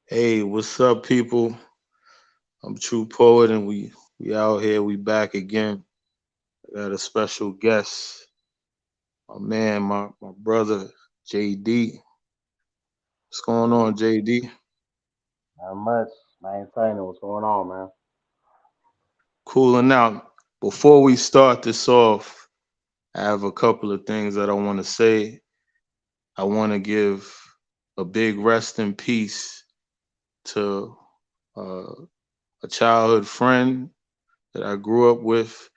Hey, what's up, people? I'm True Poet, and we out here. We back again. I got a special guest, my man, my brother, JD. What's going on, JD? Not much. Maintaining what's going on, man. Cooling out. Before we start this off, I have a couple of things that I want to say. I want to give a big rest in peace to uh, a childhood friend that I grew up with.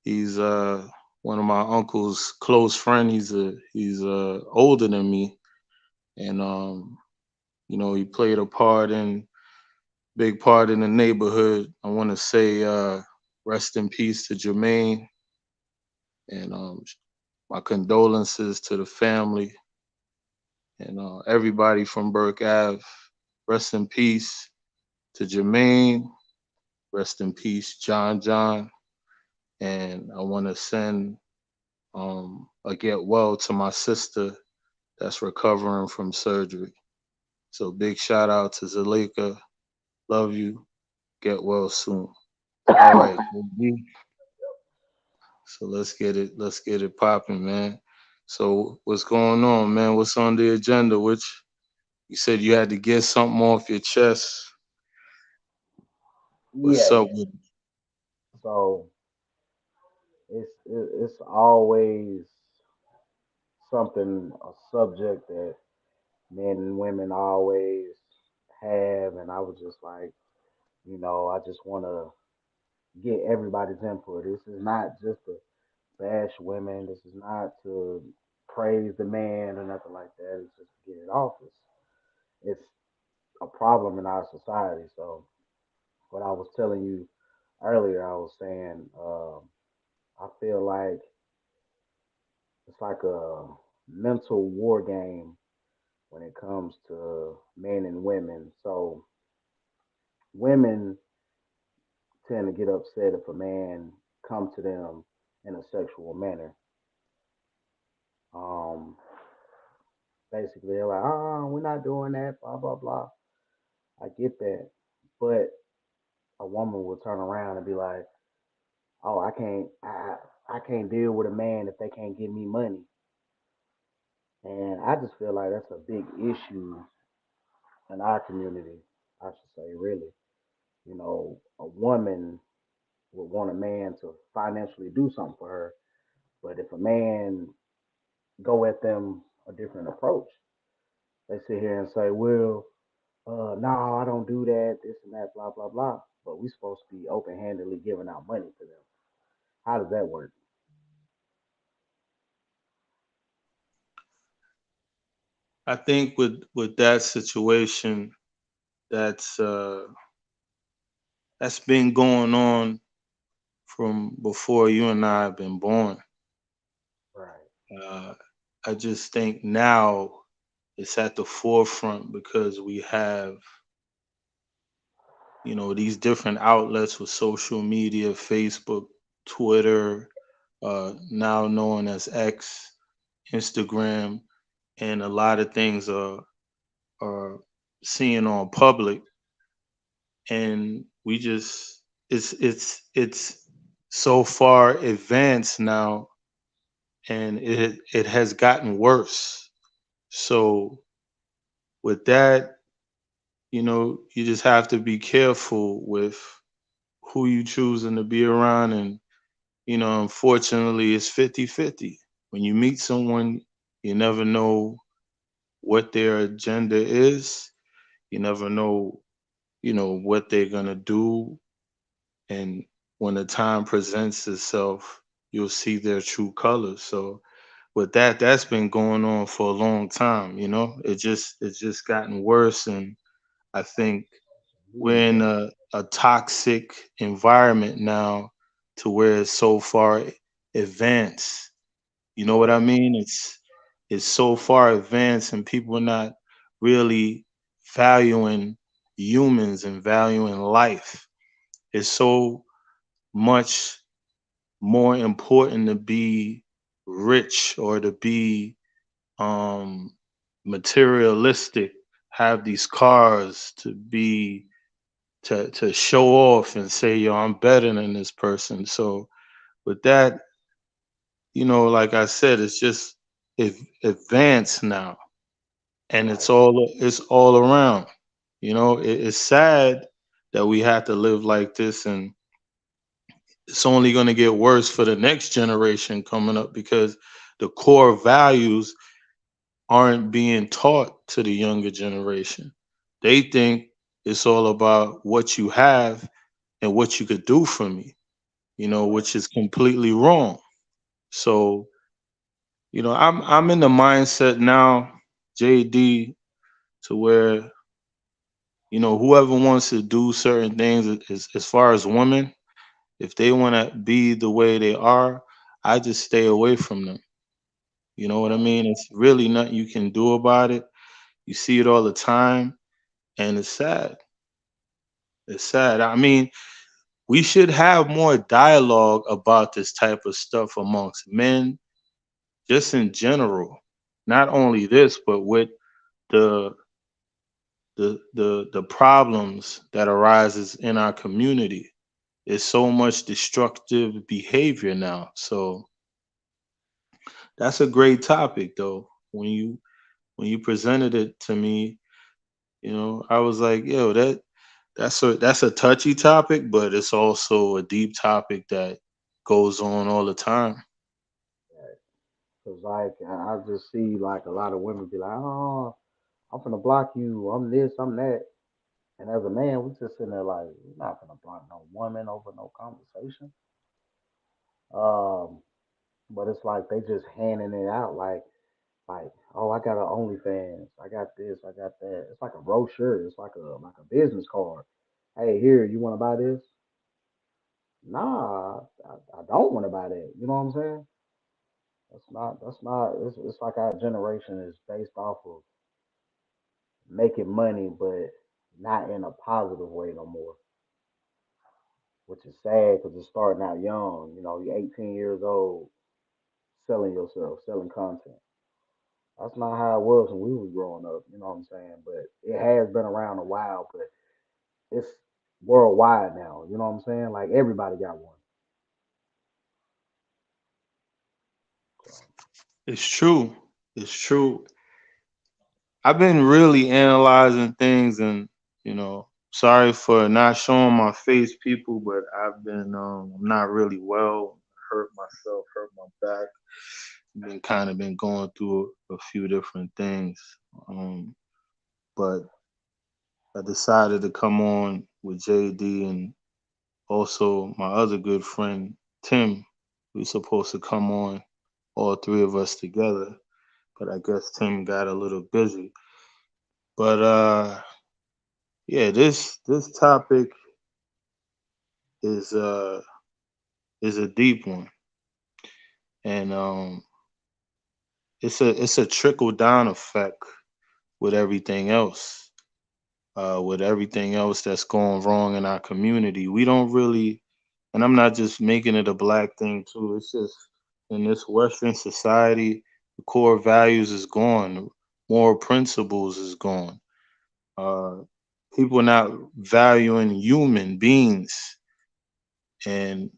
He's one of my uncle's close friend. He's older than me, and he played a big part in the neighborhood. I want to say rest in peace to Jermaine, and my condolences to the family and everybody from Burke Ave. Rest in peace to Jermaine. Rest in peace, John. And I want to send a get well to my sister that's recovering from surgery. So big shout out to Zalika. Love you. Get well soon. All right, JD. So let's get it. Let's get it popping, man. So what's going on, man? What's on the agenda? Which you said you had to get something off your chest. What's Yeah, up yeah. with? So it's always something, a subject that men and women always have, and I was just like, I just want to get everybody's input. This is not just to bash women. This is not to praise the man or nothing like that. It's just to get it off. It's a problem in our society. So what I was telling you earlier, I was saying, I feel like it's like a mental war game when it comes to men and women. So women tend to get upset if a man come to them in a sexual manner. Um, Basically, they're like, "Oh, we're not doing that." Blah blah blah. I get that, but a woman will turn around and be like, "Oh, I can't deal with a man if they can't give me money." And I just feel like that's a big issue in our community, I should say, really. A woman would want a man to financially do something for her, but if a man go at them a different approach, they sit here and say, "Well, no, I don't do that, this and that, blah blah blah." But we supposed to be open-handedly giving out money to them. How does that work? I think with that situation, that's uh, that's been going on from before you and I have been born. Right. Uh, I just think now it's at the forefront because we have, these different outlets with social media, Facebook, Twitter, now known as X, Instagram, and a lot of things are seen on public, and we just it's so far advanced now, and it has gotten worse. So with that, you just have to be careful with who you choosing to be around. And, unfortunately, it's 50-50. When you meet someone, you never know what their agenda is. You never know, what they're going to do. And when the time presents itself, you'll see their true colors. So with that, that's been going on for a long time. It's just gotten worse. And I think we're in Media. a toxic environment now to where it's so far advanced. You know what I Right. mean? It's so far advanced, and people are not really valuing humans and valuing life. It's so much more important to be rich or to be um materialistic have these cars to be to show off and say, yo, I'm better than this person. So with that, like I said, it's just advanced now, and Right. it's all around. It's sad that we have to live like this, and it's only going to get worse for the next generation coming up because the core values aren't being taught to the younger generation. They think it's all about what you have and what you could do for me, Right. which is completely wrong. So, I'm in the mindset now, JD, to where, whoever wants to do certain things as far as women, if they want to be the way they are, I just stay away from them. You know what I Right. mean? It's really nothing you can do about it. You see it all the time, and it's sad. It's sad. I mean, we should have more dialogue about this type of stuff amongst men, just in general. Not only this, but with the the problems that arises in our community. It's so much destructive behavior now. So that's a great topic, though. When you presented it to me, I was like, yo, that's a touchy topic, but it's also a deep topic that goes on all the time. Right. Cause like I just see like a lot of women be like, oh, I'm finna block you. I'm this. I'm that. And as a man, we just sitting there like, we're not gonna block no woman over no conversation. Um, but it's like they just handing it out like, oh, I got a OnlyFans, I got this, I got that. It's like a brochure. It's like a business card. Hey, here, you want to buy this? Nah, I don't want to buy that. You know what I'm saying? That's not. It's like our generation is based off of making money, but not in a positive way no more, which is sad because it's starting out young. You know, you're 18 years old, selling yourself, selling content. That's not how it was when we was growing up. You know what I'm saying? But it has been around a while, but it's worldwide now. You know what I'm saying? Like everybody got one. So It's true. It's true. I've been really analyzing things, and sorry for not showing my face, people, but I'm not really well. Hurt myself, hurt my back. Been going through a few different things. Um, but I decided to come on with JD and also my other good friend Tim. We supposed to come on, all three of us together, but I guess Tim got a little busy. But yeah, this topic is uh is a deep one, and it's a trickle down effect with everything else. With everything else that's going wrong in our community, we don't really, and I'm not just making it a black thing too. It's just in this Western society, the core values is gone, moral principles is gone. Uh, People not valuing human beings, and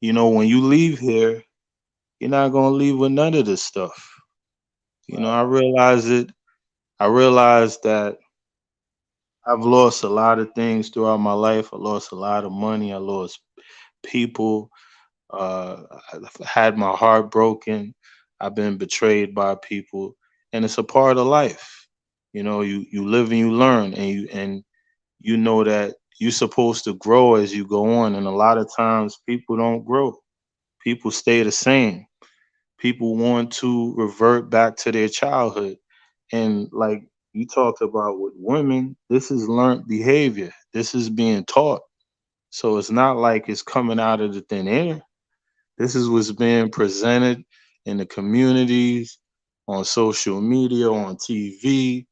when you leave here, you're not gonna leave with none of this stuff. I right, realize it. I realize that I've lost a lot of things throughout my life. I lost a lot of money. I lost people. I've had my heart broken. I've been betrayed by people, and it's a part of life. You live and you learn, and you know that you're supposed to grow as you go on. And a lot of times, people don't grow. People stay the same. People want to revert back to their childhood. And like you talked about with women, this is learned behavior. This is being taught. So it's not like it's coming out of the thin air. This is what's being presented in the communities, on social media, on TV.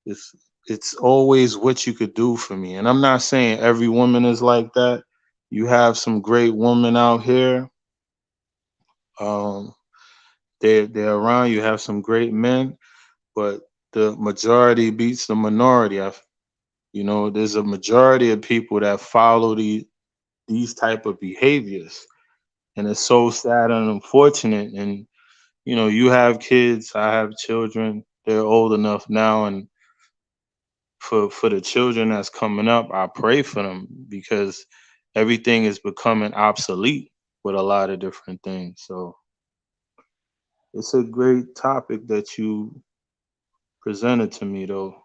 It's it's always what you could do for me. And I'm not saying every woman is like that. You have some great women out here. Um, they're around. You have some great men, but the majority beats the minority. There's a majority of people that follow these type of behaviors, and it's so sad and unfortunate. And you have kids, I have children. They're old enough now, and for the children that's coming up, I pray for them because everything is becoming obsolete with a lot of different things. So it's a great topic that you presented to me, though,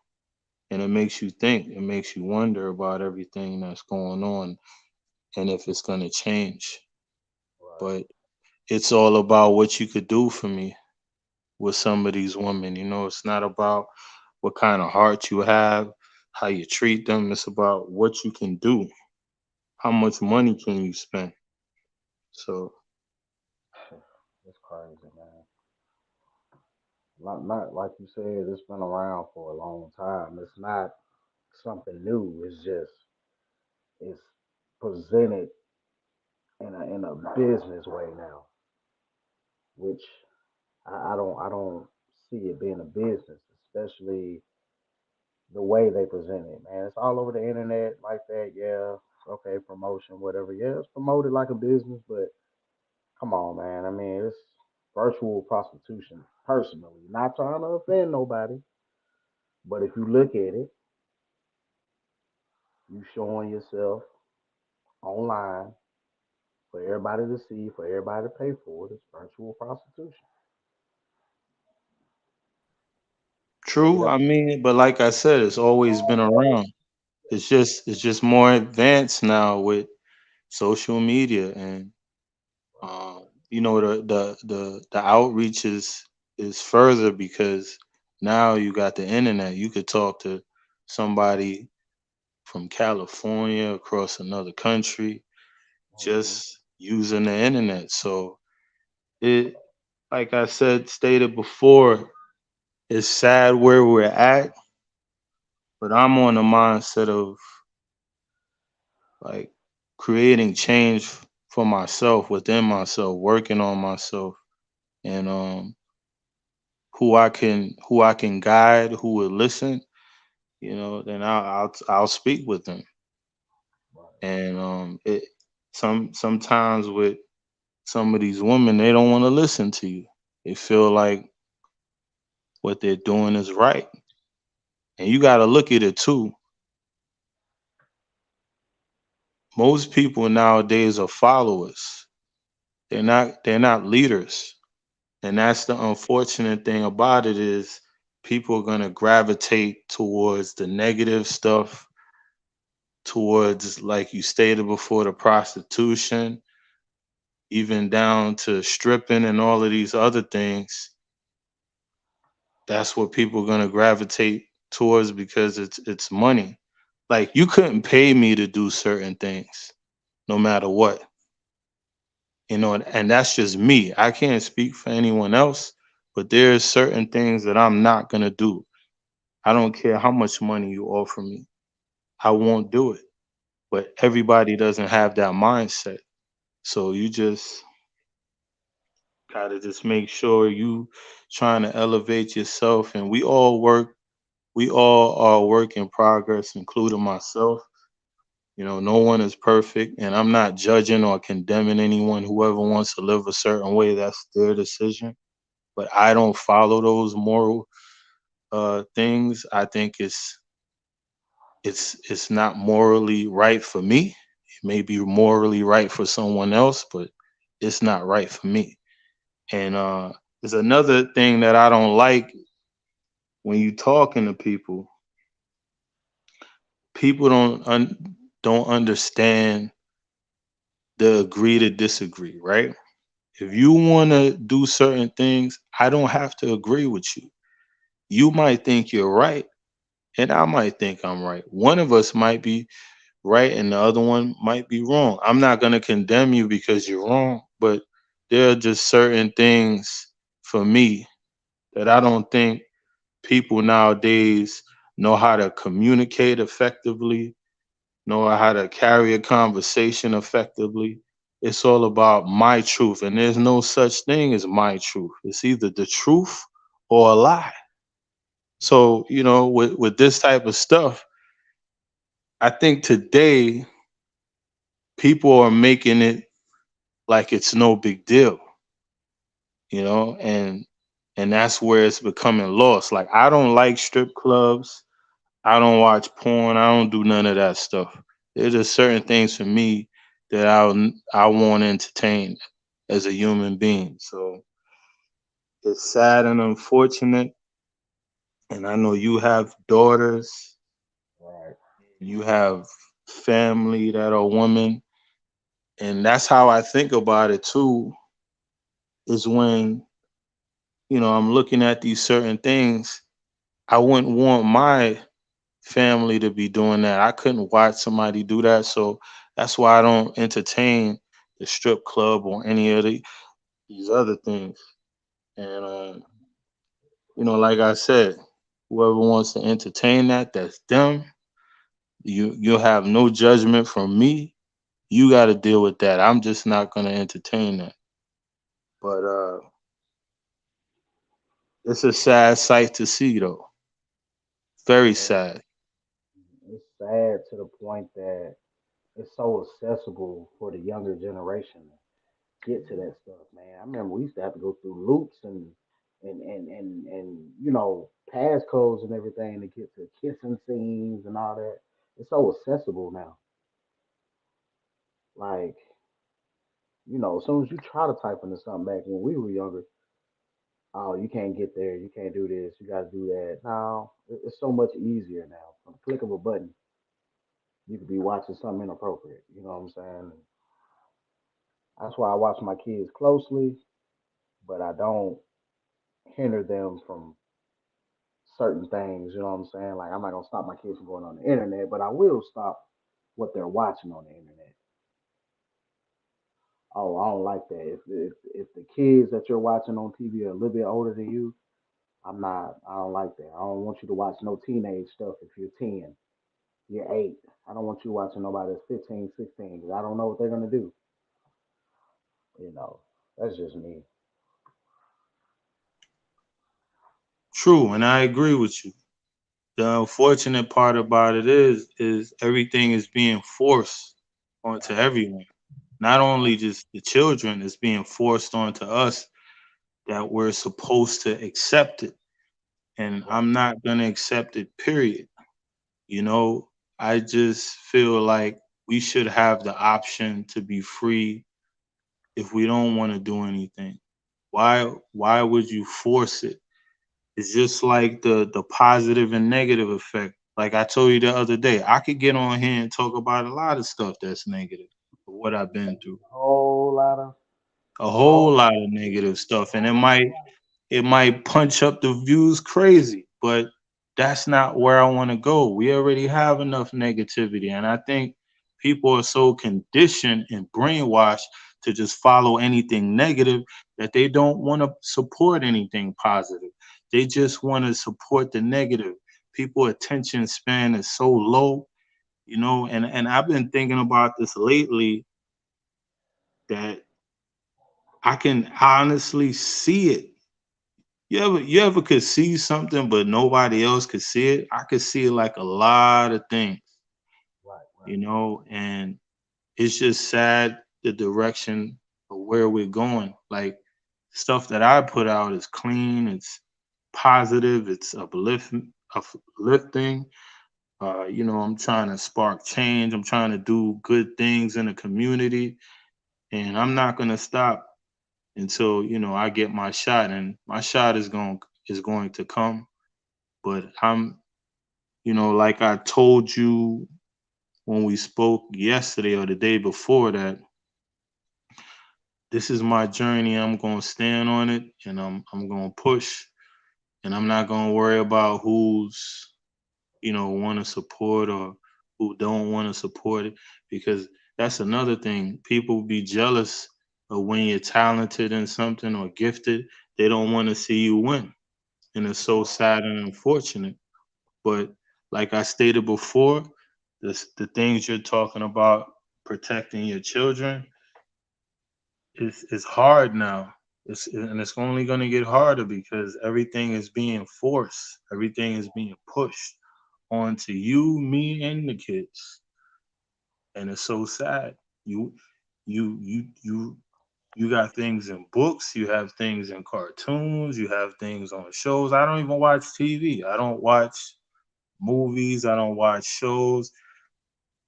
and it makes you think. It makes you wonder about everything that's going on and if it's going to change. Right. But it's all about what you could do for me with some of these women. It's not about what kind of heart you have, how you treat them. It's about what you can do. How much money can you spend? So It's crazy, man. Not like you said, it's been around for a long time. It's not something new. It's just it's presented in a business way now, which I don't see it being a business, especially the way they present it, man. It's all over the internet like that. Yeah, okay, promotion, whatever. Yeah, it's promoted like a business, but come on, man. I mean, it's virtual prostitution. Personally, not trying to offend nobody, but if you look at it, you showing yourself online for everybody to see, for everybody to pay for it. It's virtual prostitution. It true. ain't I mean, but like I said, it's always been around. It's just more advanced now with social media, and the outreach is further because now you got the internet. You could talk to somebody from California across another country mhm. just using the internet. So it, like I said, stated before, it's sad where we're at, but I'm on the mindset of like creating change for myself, within myself, working on myself, and who I can guide, who will listen. Then I'll speak with them. Right. And sometimes with some of these women, they don't want to listen to you. They feel like what they're doing is right, and you got to look at it too. Most people nowadays are followers. They're not leaders. And that's the unfortunate thing about it is people are going to gravitate towards the negative stuff, towards, like you stated before, the prostitution, even down to stripping and all of these other things. That's what people are going to gravitate towards because it's money. Like you couldn't pay me to do certain things no matter what. And that's just me. I can't speak for anyone else, but there's certain things that I'm not going to do. I don't care how much money you offer me. I won't do it. But everybody doesn't have that mindset. So you just gotta just make sure you trying to elevate yourself. And we all are a work in progress, including myself. No one is perfect, and I'm not judging or condemning anyone. Whoever wants to live a certain way, that's their decision. But I don't follow those moral things. I think it's not morally right for me. It may be morally right for someone else, but it's not right for me. And there's another thing that I don't like when you talking to people. People don't understand the agree to disagree, right? If you want to do certain things, I don't have to agree with you. You might think you're right, and I might think I'm right. One of us might be right and the other one might be wrong. I'm not going to condemn you because you're wrong, but there are just certain things for me that I don't think people nowadays know how to communicate effectively, know how to carry a conversation effectively. It's all about my truth, and there's no such thing as my truth. It's either the truth or a lie. So, with this type of stuff, I think today people are making it like it's no big deal, and that's where it's becoming lost. Like, I don't like strip clubs. I don't watch porn. I don't do none of that stuff. There's just certain things for me that I want to entertain as a human being. So it's sad and unfortunate. And I know you have daughters, Right. you have family that are women, and that's how I think about it too. Is when I'm looking at these certain things, I wouldn't want my family to be doing that. I couldn't watch somebody do that. So that's why I don't entertain the strip club or any of these other things. And like I said, whoever wants to entertain that, that's them. You'll have no judgment from me. You got to deal with that. I'm just not gonna entertain that. But it's a sad sight to see, though. Very Yeah. sad. It's sad to the point that it's so accessible for the younger generation to get to that stuff, man. I remember we used to have to go through loops and passcodes and everything to get to kissing scenes and all that. It's so accessible now. Like, as soon as you try to type into something back when we were younger, oh, you can't get there, you can't do this, you got to do that. Now it's so much easier now. From the click of a button, you could be watching something inappropriate. You know what I'm saying? That's why I watch my kids closely, but I don't hinder them from certain things. You know what I'm saying? Like, I'm not gonna stop my kids from going on the internet, but I will stop what they're watching on the internet. Oh, I don't like that. If the kids that you're watching on TV are a little bit older than you, I'm not. I don't like that. I don't want you to watch no teenage stuff. If you're 10, you're 8. I don't want you watching nobody that's 15, 16, because I don't know what they're gonna do. You know, that's just me. True, and I agree with you. The unfortunate part about it is everything is being forced onto Right, everyone. Not right, only just the children, it's being forced onto us that we're supposed to accept it. And right. I'm not gonna accept it, period. You know, I just feel like we should have the option to be free if we don't want to do anything. Why would you force it? It's just like the positive and negative effect. Like I told you the other day, I could get on here and talk about a lot of stuff that's negative, what I've been through. Whole lot of, A whole whole lot of negative stuff. And it might punch up the views crazy, but that's not where I want to go. We already have enough negativity. And I think people are so conditioned and brainwashed to just follow anything negative that they don't want to support anything positive. They just want to support the negative. People attention span is so low, and I've been thinking about this lately that I can honestly see it. You ever could see something but nobody else could see it? I could see like a lot of things, right, and it's just sad the direction of where we're going. Like stuff that I put out is clean, it's positive, it's uplifting. I'm trying to spark change. I'm trying to do good things in the community, and I'm not gonna stop until I get my shot, and my shot is going to come. But like I told you when we spoke yesterday or the day before that, this is my journey. I'm gonna stand on it, and I'm gonna push, and I'm not gonna worry about who's want to support or who don't want to support it, because that's another thing. People be jealous of when you're talented in something or gifted. They don't want to see you win, and it's so sad and unfortunate. But like I stated before, the things you're talking about, protecting your children, is hard now. It's only going to get harder because everything is being forced. Everything is being pushed onto you, me, and the kids, and it's so sad. You, you you got things in books. You have things in cartoons. You have things on shows. I don't even watch TV. I don't watch movies. I don't watch shows.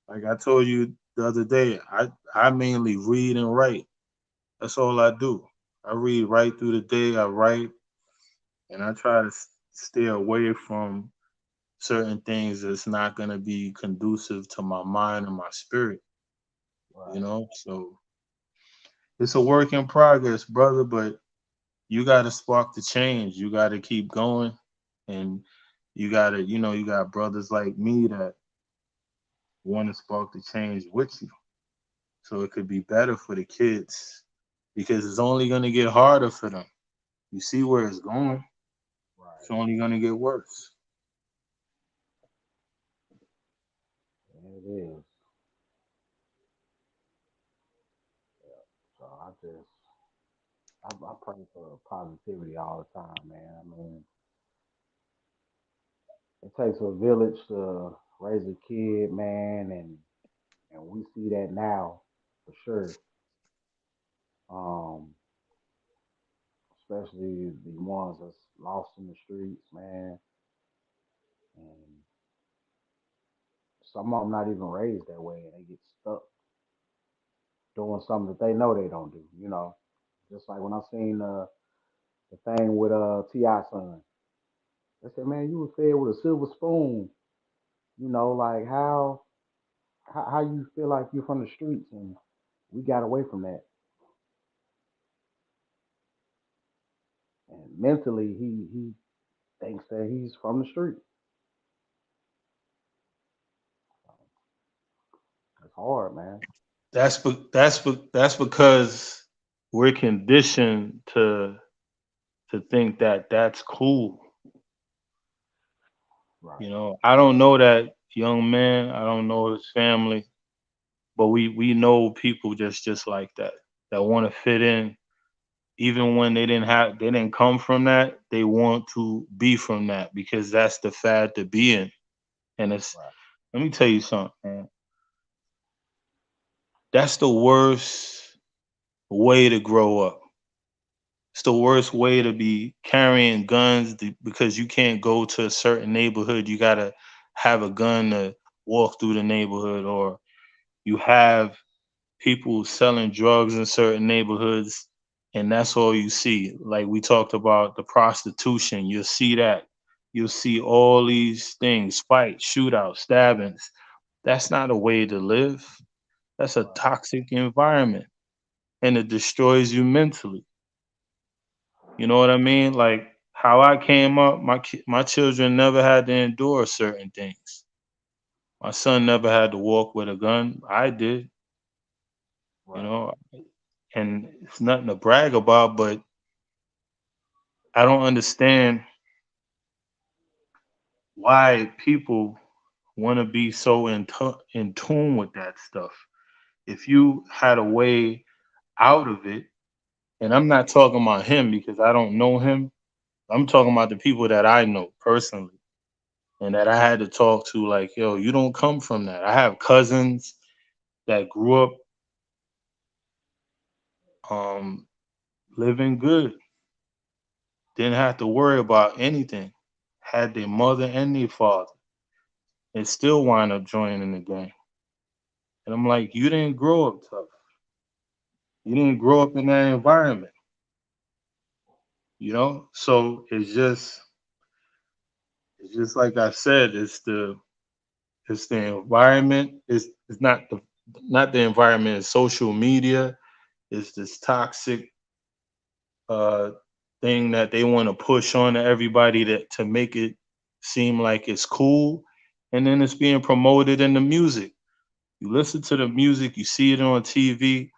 Like I told you the other day, I mainly read and write. That's all I do. I read right through the day. I write, and I try to stay away from certain things that's not going to be conducive to my mind and my spirit. You Right. know, so it's a work in progress, brother. But you got to spark the change. You got to keep going, and you got to, you got brothers like me that want to spark the change with you, so it could be better for the kids because it's only going to get harder for them. You see where it's going. It's Right. only going to get worse. And it is. So I pray for positivity all the time, man. I mean, it takes a village to raise a kid, man, and we see that now for sure. Um, Especially the ones that's lost in the streets, man, and some of them not even raised that way, and they get stuck doing something that they know they don't do. Just like when I seen the thing with Ti son, they said, man, you was fed with a silver spoon. Like how you feel like you're from the streets, and we got away from that. And mentally, he thinks that he's from the street. It's hard, man. That's because we're conditioned to think that that's cool. Right, I don't know that young man. I don't know his family, but we know people just like that want to fit in, even when they didn't come from that. They want to be from that because that's the fad to be in. And it's right, let me tell you something, man. That's the worst way to grow up. It's the worst way to be carrying guns because you can't go to a certain neighborhood. You gotta have a gun to walk through the neighborhood, or you have people selling drugs in certain neighborhoods, and that's all you see. Like we talked about the prostitution, you'll see that. You'll see all these things, fights, shootouts, stabbings. That's not a way to live. That's a right, toxic environment, and it destroys you mentally. You know what I mean? Like how I came up, my children never had to endure certain things. My son never had to walk with a gun. I did, you right, know, and it's nothing to brag about, but I don't understand why people want to be so in tune with that stuff. If you had a way out of it, and I'm not talking about him because I don't know him, I'm talking about the people that I know personally and that I had to talk to, like, yo, you don't come from that. I have cousins that grew up um, living good, didn't have to worry about anything, had their mother and their father, and still wind up joining the gang. And I'm like, you didn't grow up tough. You didn't grow up in that environment, you know? So it's just like I said, it's the environment. It's not the environment, it's social media. It's this toxic uh thing that they want to push on to everybody to make it seem like it's cool. And then it's being promoted in the music. You listen to the music, you see it on TV.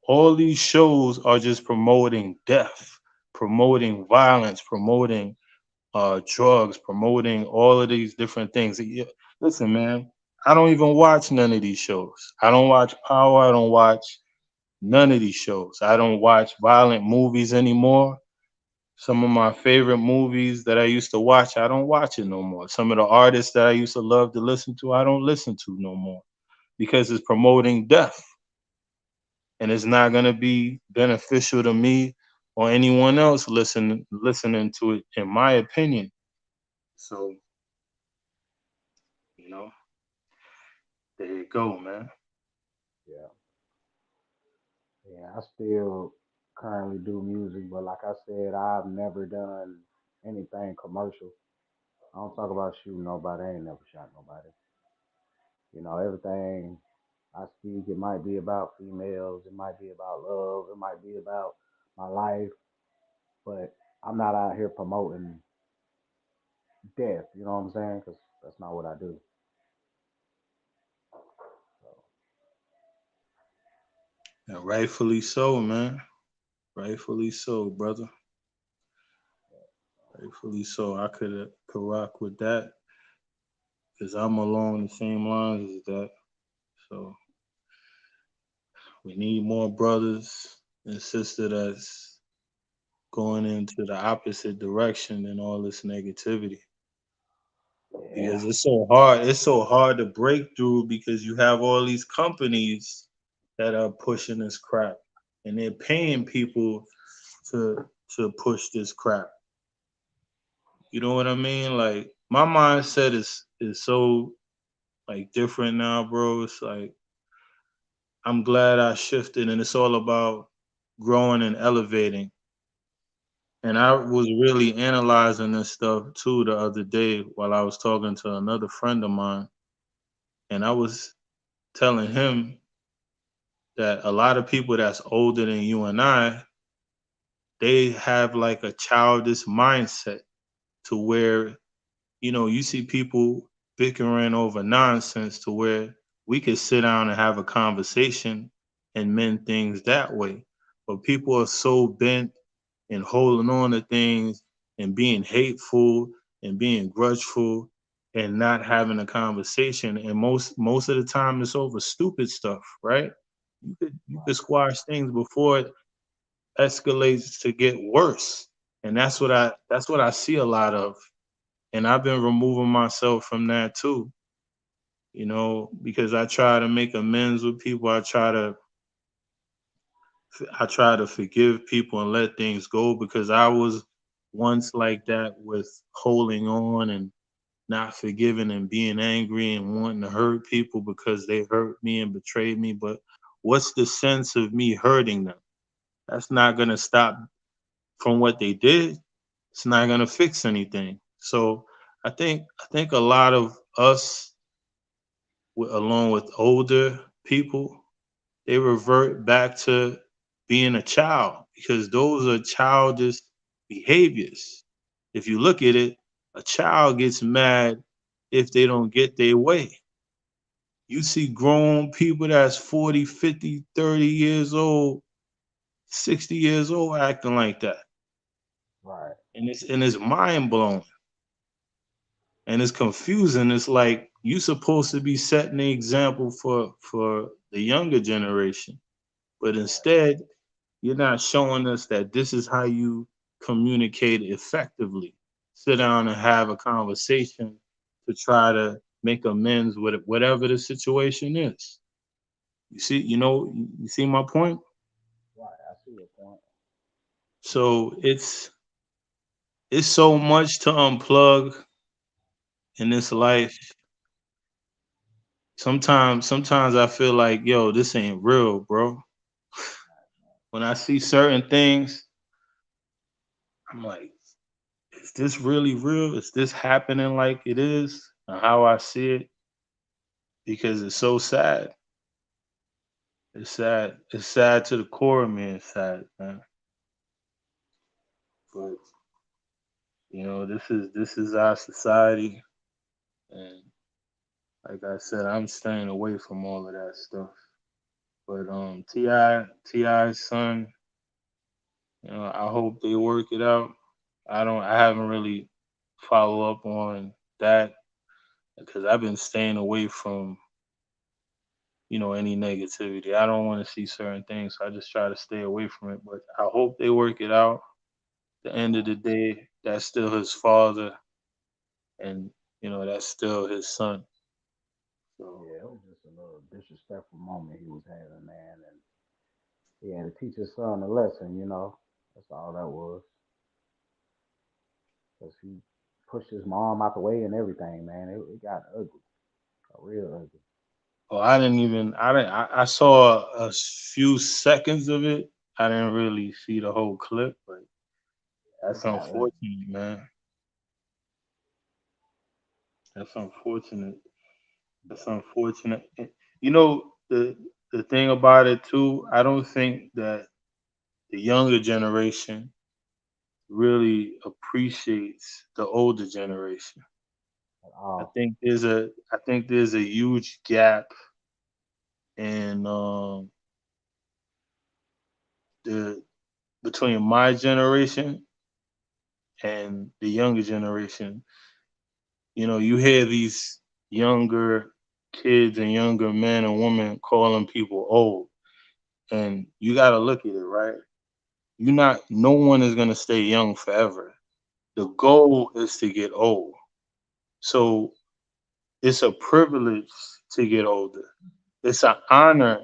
All these shows are just promoting death, promoting violence, promoting drugs, promoting all of these different things. Listen, man, I don't even watch none of these shows. I don't watch Power. I don't watch. None of these shows. I don't watch violent movies anymore. Some of my favorite movies that I used to watch, I don't watch it no more. Some of the artists that I used to love to listen to, I don't listen to no more because it's promoting death and it's not going to be beneficial to me or anyone else listening to it in my opinion. So, you know, there you go, man. Yeah, yeah. I still currently do music, but like I said, I've never done anything commercial. I don't talk about shooting nobody. I ain't never shot nobody. You know, everything I speak, it might be about females, it might be about love, it might be about my life, but I'm not out here promoting death. You know what I'm saying? Because that's not what I do. So, And rightfully so, man. Rightfully so, brother. Rightfully so. I could rock with that because I'm along the same lines as that. So we need more brothers and sisters that's going into the opposite direction than all this negativity. yeah, Because it's so hard. It's so hard to break through because you have all these companies that are pushing this crap and they're paying people to to push this crap. You know what I mean? Like my mindset is so like different now, bro. It's like I'm glad I shifted and it's all about growing and elevating. And I was really analyzing this stuff too the other day while I was talking to another friend of mine. And I was telling him that a lot of people that's older than you and I, they have like a childish mindset to where, you know, you see people bickering over nonsense to where we could sit down and have a conversation and mend things that way. But people are so bent and holding on to things and being hateful and being grudgeful and not having a conversation. And most of the time it's over stupid stuff, right? You could right, squash things before it escalates to get worse. And that's what I see a lot of. And I've been removing myself from that too, because I try to make amends with people. I try to forgive people and let things go because I was once like that with holding on and not forgiving and being angry and wanting to hurt people because they hurt me and betrayed me. But what's the sense of me hurting them? That's not going to stop from what they did. It's not going to fix anything. So I think a lot of us, along with older people, they revert back to being a child because those are childish behaviors. If you look at it, a child gets mad if they don't get their way. You see grown people that's 40, 50, 30 years old, 60 years old acting like that. right, And it's mind blowing and it's confusing. It's like you supposed to be setting the example for the younger generation, but right, instead you're not showing us that this is how you communicate effectively. Sit down and have a conversation to try to make amends with whatever the situation is. You see my point? right. I see your point. So it's so much to unplug in this life. Sometimes I feel like, yo, this ain't real, bro. When I see certain things, I'm like, is this really real? Is this happening like it is? And how I see it? Because it's so sad. It's sad. It's sad to the core of me. It's sad, man. But this is our society, and like I said, I'm staying away from all of that stuff. But Ti's son, I hope they work it out. I haven't really follow up on that because I've been staying away from any negativity. I don't want to see certain things, so I just try to stay away from it. But I hope they work it out. At the end of Right. the day, that's still his father, and that's still his son. So, Yeah, it was just a little disrespectful moment he was having, man, and he had to teach his son a lesson. That's all that was. Cause he pushed his mom out the way and everything, man. It got ugly, got real ugly. oh, I saw a few seconds of it. I didn't really see the whole clip, but It that's got ugly. unfortunate, man. That's unfortunate. That's Yeah, unfortunate. You know the thing about it too. I don't think that the younger generation really appreciates the older generation. at all. I think there's a huge gap in the between my generation and the younger generation. You hear these younger kids and younger men and women calling people old, and you got to look at it, right? You're not. No one is gonna stay young forever. The goal is to get old. So it's a privilege to get older. It's an honor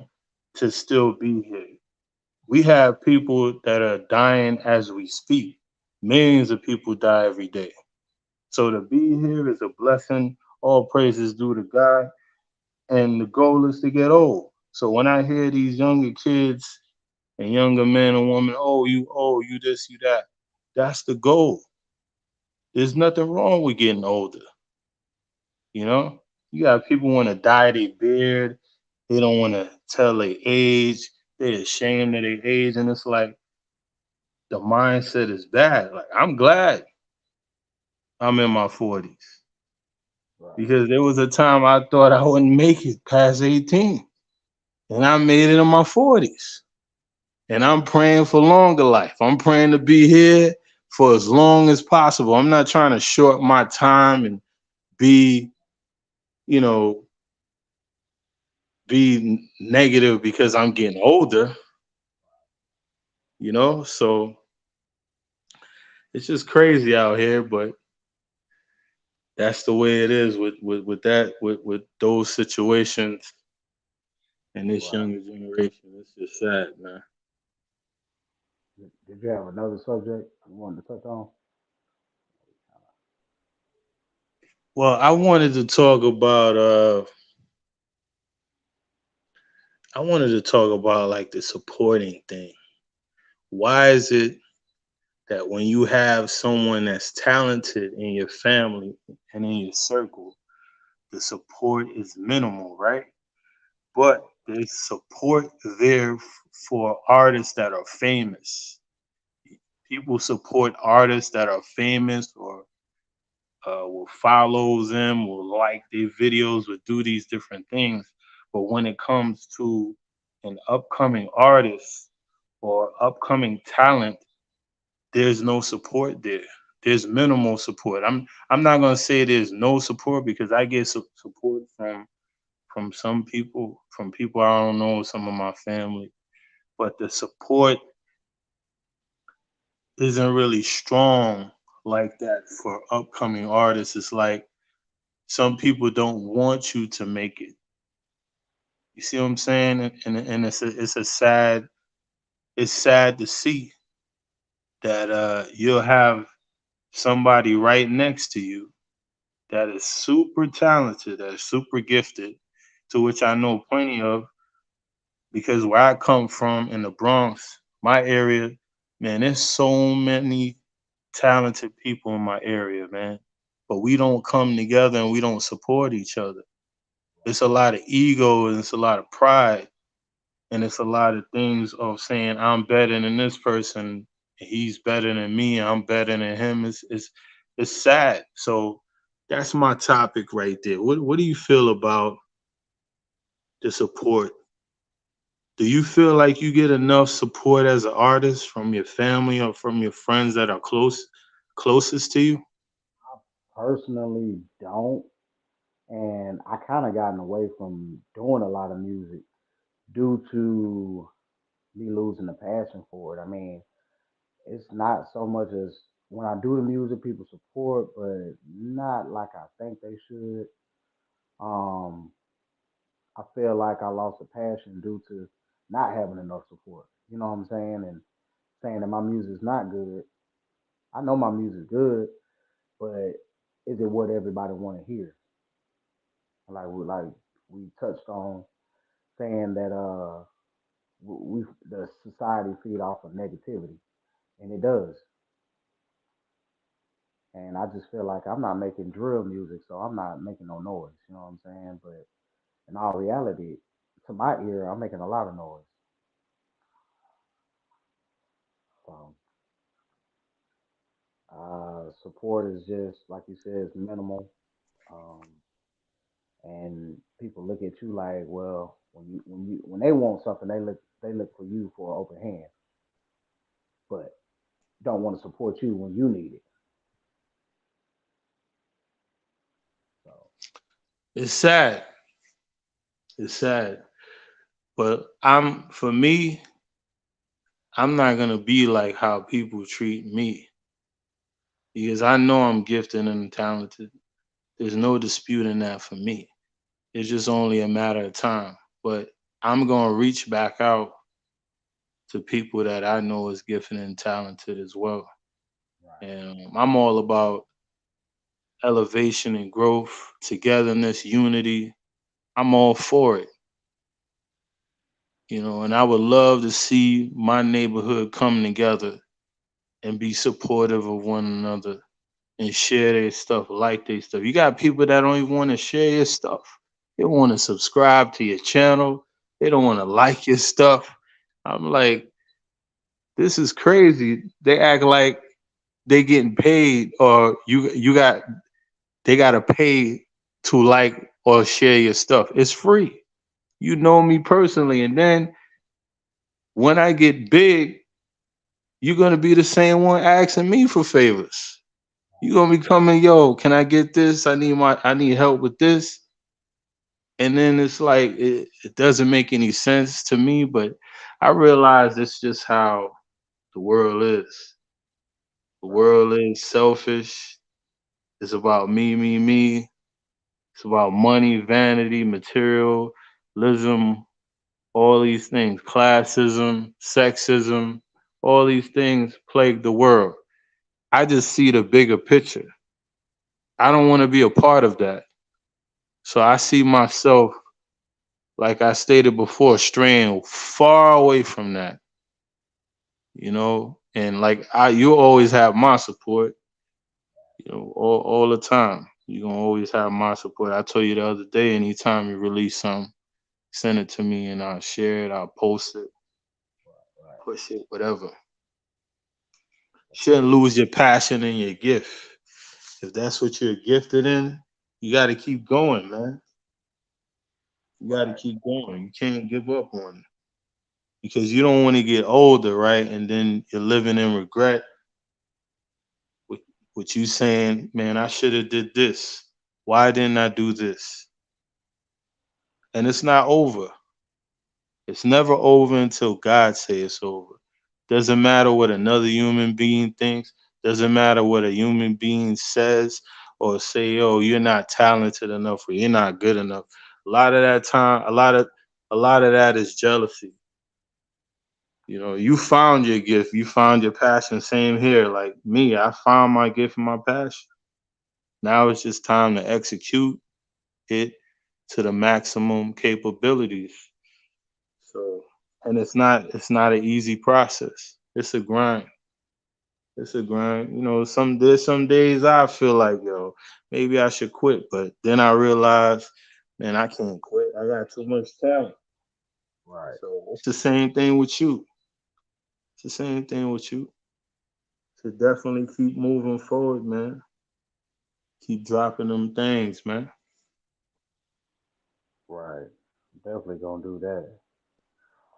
to still be here. We have people that are dying as we speak. Millions of people die every day. So to be here is a blessing. All praises due to God. And the goal is to get old. So when I hear these younger kids and younger men and women, oh, you this, you that, that's the goal. There's nothing wrong with getting older. You know, you got people want to dye their beard. They don't want to tell their age. They're ashamed of their age, and it's like the mindset is bad. Like I'm glad I'm in my 40s Right. because there was a time I thought I wouldn't make it past 18, and I made it in my 40s. And I'm praying for longer life. I'm praying to be here for as long as possible. I'm not trying to short my time and be, you know, be negative because I'm getting older, So it's just crazy out here, but that's the way it is with those situations and this Right. younger generation. It's just sad, man. Did you have another subject you wanted to touch on? Well, I wanted to talk about like the supporting thing. Why is it that when you have someone that's talented in your family and in your circle, the support is minimal, right? But there's support there for artists that are famous. People support artists that are famous or will follow them, will like their videos, will do these different things. But when it comes to an upcoming artist or upcoming talent, there's no support there. There's minimal support. I'm not gonna say there's no support because I get support from some people, from people I don't know, some of my family, but the support isn't really strong like that for upcoming artists. It's like some people don't want you to make it. You see what I'm saying? And it's sad to see that you'll have somebody right next to you that is super talented, that is super gifted, to which I know plenty of because where I come from in the Bronx, my area, man, there's so many talented people in my area, man. But we don't come together and we don't support each other. It's a lot of ego and it's a lot of pride and it's a lot of things of saying I'm better than this person, he's better than me, I'm better than him. It's sad. So that's my topic right there. What do you feel about the support? Do you feel like you get enough support as an artist from your family or from your friends that are closest to you? I personally don't, and I kind of gotten away from doing a lot of music due to me losing the passion for it. I mean, it's not so much as when I do the music, people support, but not like I think they should. Um, I feel like I lost the passion due to not having enough support. You know what I'm saying? And saying that my music's not good. I know my music's good, but is it what everybody want to hear? Like we touched on saying that we the society feed off of negativity, and it does. And I just feel like I'm not making drill music, so I'm not making no noise. You know what I'm saying? But in all reality, to my ear, I'm making a lot of noise. So support is just like you said, it's minimal. Um, and people look at you like, well, when they want something, they look for you for an open hand, but don't want to support you when you need it. So It's sad. It's sad. But for me, I'm not gonna be like how people treat me because I know I'm gifted and talented. There's no disputing that for me. It's just only a matter of time. But I'm gonna reach back out to people that I know is gifted and talented as well. right, And I'm all about elevation and growth, togetherness, unity. I'm all for it, and I would love to see my neighborhood come together and be supportive of one another and share their stuff, like their stuff. You got people that don't even want to share your stuff. They want to subscribe to your channel. They don't want to like your stuff. I'm like, this is crazy. They act like they getting paid, or they gotta pay to like or share your stuff. It's free. You know me personally, and then when I get big, you're gonna be the same one asking me for favors. You're gonna be coming, yo, can I get this? I need help with this. And then it's like it doesn't make any sense to me, but I realize it's just how the world is. The right, world is selfish. It's about me, me, me. It's about money, vanity, materialism, all these things, classism, sexism, all these things plague the world. I just see the bigger picture. I don't want to be a part of that. So I see myself, like I stated before, straying far away from that. And like you always have my support, all the time. You're gonna always have my support. I told you the other day, anytime you release something, send it to me and I'll share it, I'll post it, right. push it, whatever. Shouldn't lose your passion and your gift. If that's what you're gifted in, you got to keep going, man. You got to Right. keep going. You can't give up on it because you don't want to get older, right? And then you're living in regret with, with you saying, man, I should have did this. Why didn't I do this? And it's not over. It's never over until God says it's over. Doesn't matter what another human being thinks. Doesn't matter what a human being says or say, oh, you're not talented enough or you're not good enough. A lot of that time, a lot of that is jealousy. You found your gift, you found your passion. Same here, like me, I found my gift and my passion. Now it's just time to execute it to the maximum capabilities. So, and it's not an easy process. It's a grind. It's a grind. Some days I feel like, yo, maybe I should quit, but then I realize, man, I can't quit. I got too much talent. Right. So it's the same thing with you. It's the same thing with you. So definitely keep moving forward, man. Keep dropping them things, man. Right. Definitely gonna do that.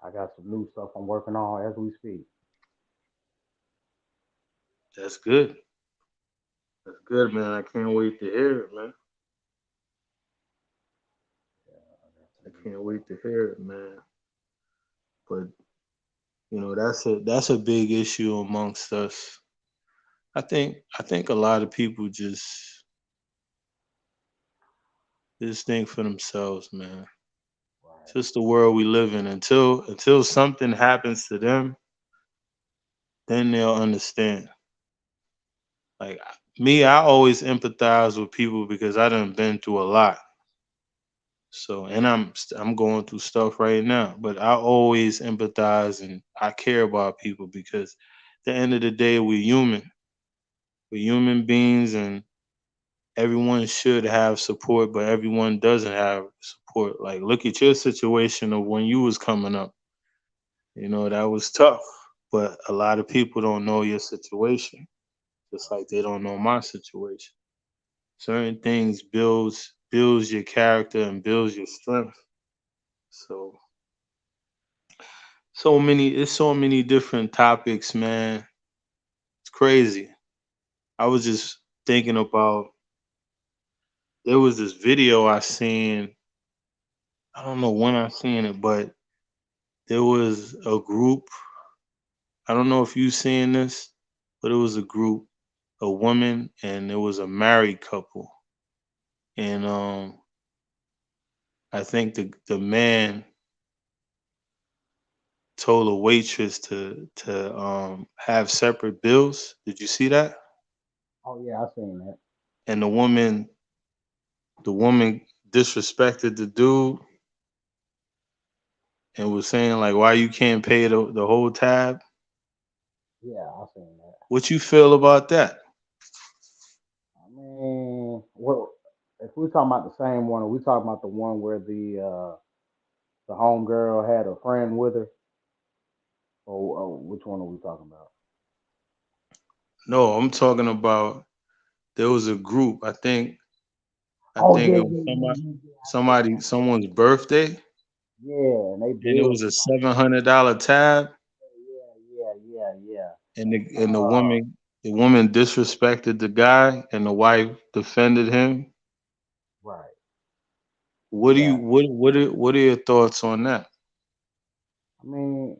I got some new stuff I'm working on as we speak. That's good. That's good, man. I can't wait to hear it, man. can't wait to hear it, man. But that's a big issue amongst us. I think a lot of people just think for themselves, man. It's Right. just the world we live in. Until something happens to them, then they'll understand. Like me, I always empathize with people because I done been through a lot. So, and I'm going through stuff right now, but I always empathize and I care about people because at the end of the day, we're human. We're human beings, and everyone should have support, but everyone doesn't have support. Like, look at your situation of when you was coming up. That was tough, but a lot of people don't know your situation, just like they don't know my situation. Certain things builds your character and builds your strength. So it's so many different topics, man. It's crazy. I was just thinking about there was this video I seen. I don't know when I seen it, but there was a group. I don't know if you seen this, but it was a group, a woman, and it was a married couple. And I think the man told a waitress to have separate bills. Did you see that? Oh yeah, I seen that. And the woman disrespected the dude and was saying like, why you can't pay the whole tab? Yeah, I seen that. What you feel about that? I mean, well, if we're talking about the same one, are we talking about the one where the homegirl had a friend with her, or which one are we talking about? No, I'm talking about there was a group. I Oh think yeah, it was yeah, yeah, somebody yeah, yeah. I know what you're somebody talking about. someone's birthday, Yeah, and they and it bills was a was like, $700 tab, yeah, yeah, yeah, yeah. and the Uh, woman disrespected the guy, and the wife defended him. right. What do you Yeah. what are your thoughts on that? I mean,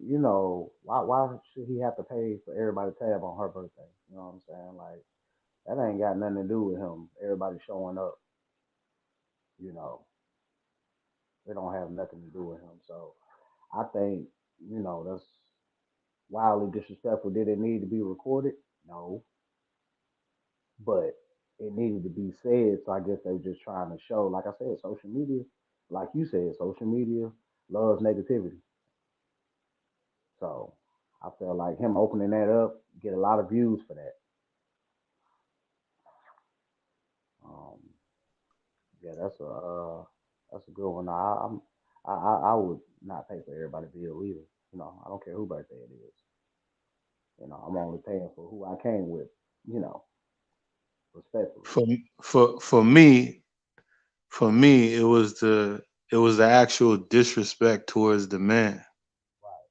why should he have to pay for everybody's tab on her birthday? You know what I'm saying? Like that ain't got nothing to do with him. Everybody showing up, you know, it don't have nothing to do with him. So I think, that's wildly disrespectful. Did it need to be recorded? No, but it needed to be said. So I guess they were just trying to show, like I said, social media, like you said, social media loves negativity. So I feel like him opening that up get a lot of views for that. Um, yeah, that's a good one. I would not pay for everybody's bill either. I don't care who birthday it is. I'm only paying for who I came with. You know, respectfully. For for me, it was the actual disrespect towards the man. Right,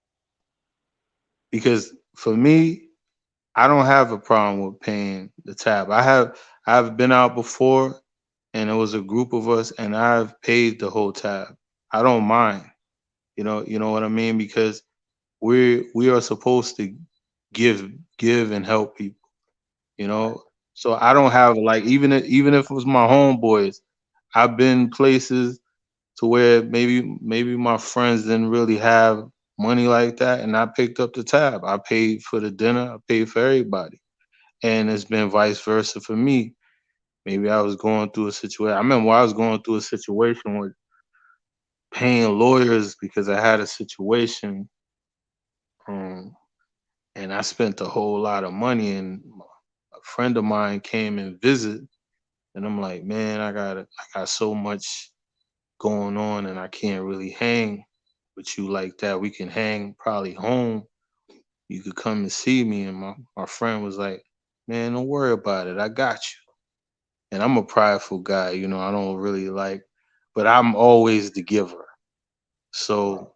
Because for me, I don't have a problem with paying the tab. I've been out before, and it was a group of us, and I've paid the whole tab. I don't mind. You know what I mean? Because we are supposed to give give and help people. You right, know, so I don't have like even if it was my homeboys, I've been places to where maybe my friends didn't really have money like that, and I picked up the tab. I paid for the dinner. I paid for everybody, and it's been vice versa for me. Maybe I was going through a situation. I remember I was going through a situation with paying lawyers because I had a situation, um, and I spent a whole lot of money. And a friend of mine came and visit, and I'm like, man, I got so much going on, and I can't really hang with you like that. We can hang probably home. You could come and see me. And my friend was like, man, don't worry about it. I got you. And I'm a prideful guy, I don't really like, but I'm always the giver. right, So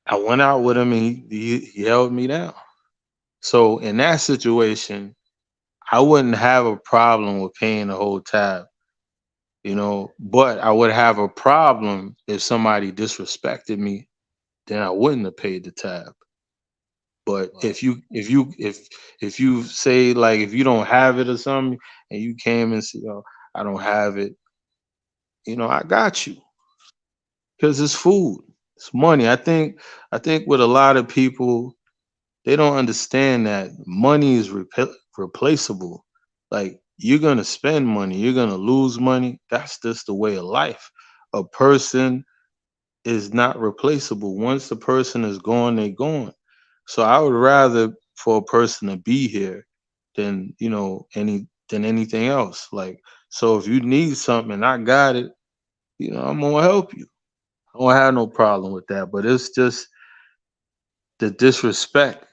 I went out with him, and he held me down. So in that situation, I wouldn't have a problem with paying the whole tab. But I would have a problem if somebody disrespected me, then I wouldn't have paid the tab. But Right. if you say, like, if you don't have it or something, and you came and said, I don't have it, I got you, because it's food, it's money. I think with a lot of people, they don't understand that money is replaceable. Like, you're gonna spend money, you're gonna lose money. That's just the way of life. A person is not replaceable. Once the person is gone, they're gone. So I would rather for a person to be here than anything else. Like, so if you need something and I got it, I'm gonna help you. I don't have no problem with that. But it's just the disrespect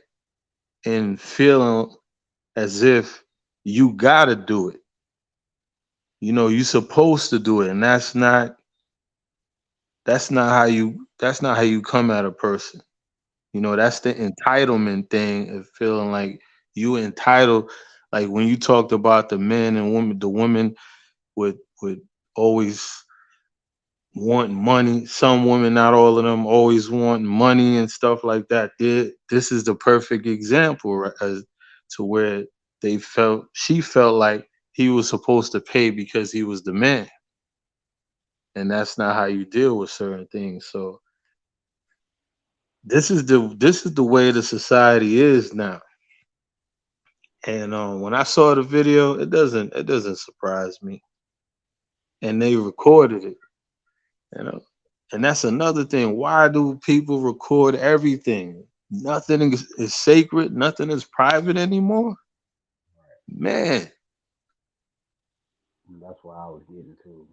and feeling as if you gotta do it. You're supposed to do it, and that's not how you come at a person. That's the entitlement thing of feeling like you entitled. Like when you talked about the men and women, the women would always want money. Some women, not all of them, always want money and stuff like that. This is the perfect example, right, as to where she felt like he was supposed to pay because he was the man, and that's not how you deal with certain things. So this is the way the society is now. And when I saw the video, it doesn't surprise me. And they recorded it, you know. And that's another thing. Why do people record everything? Nothing is sacred. Nothing is private anymore. Man, And that's what I was getting to.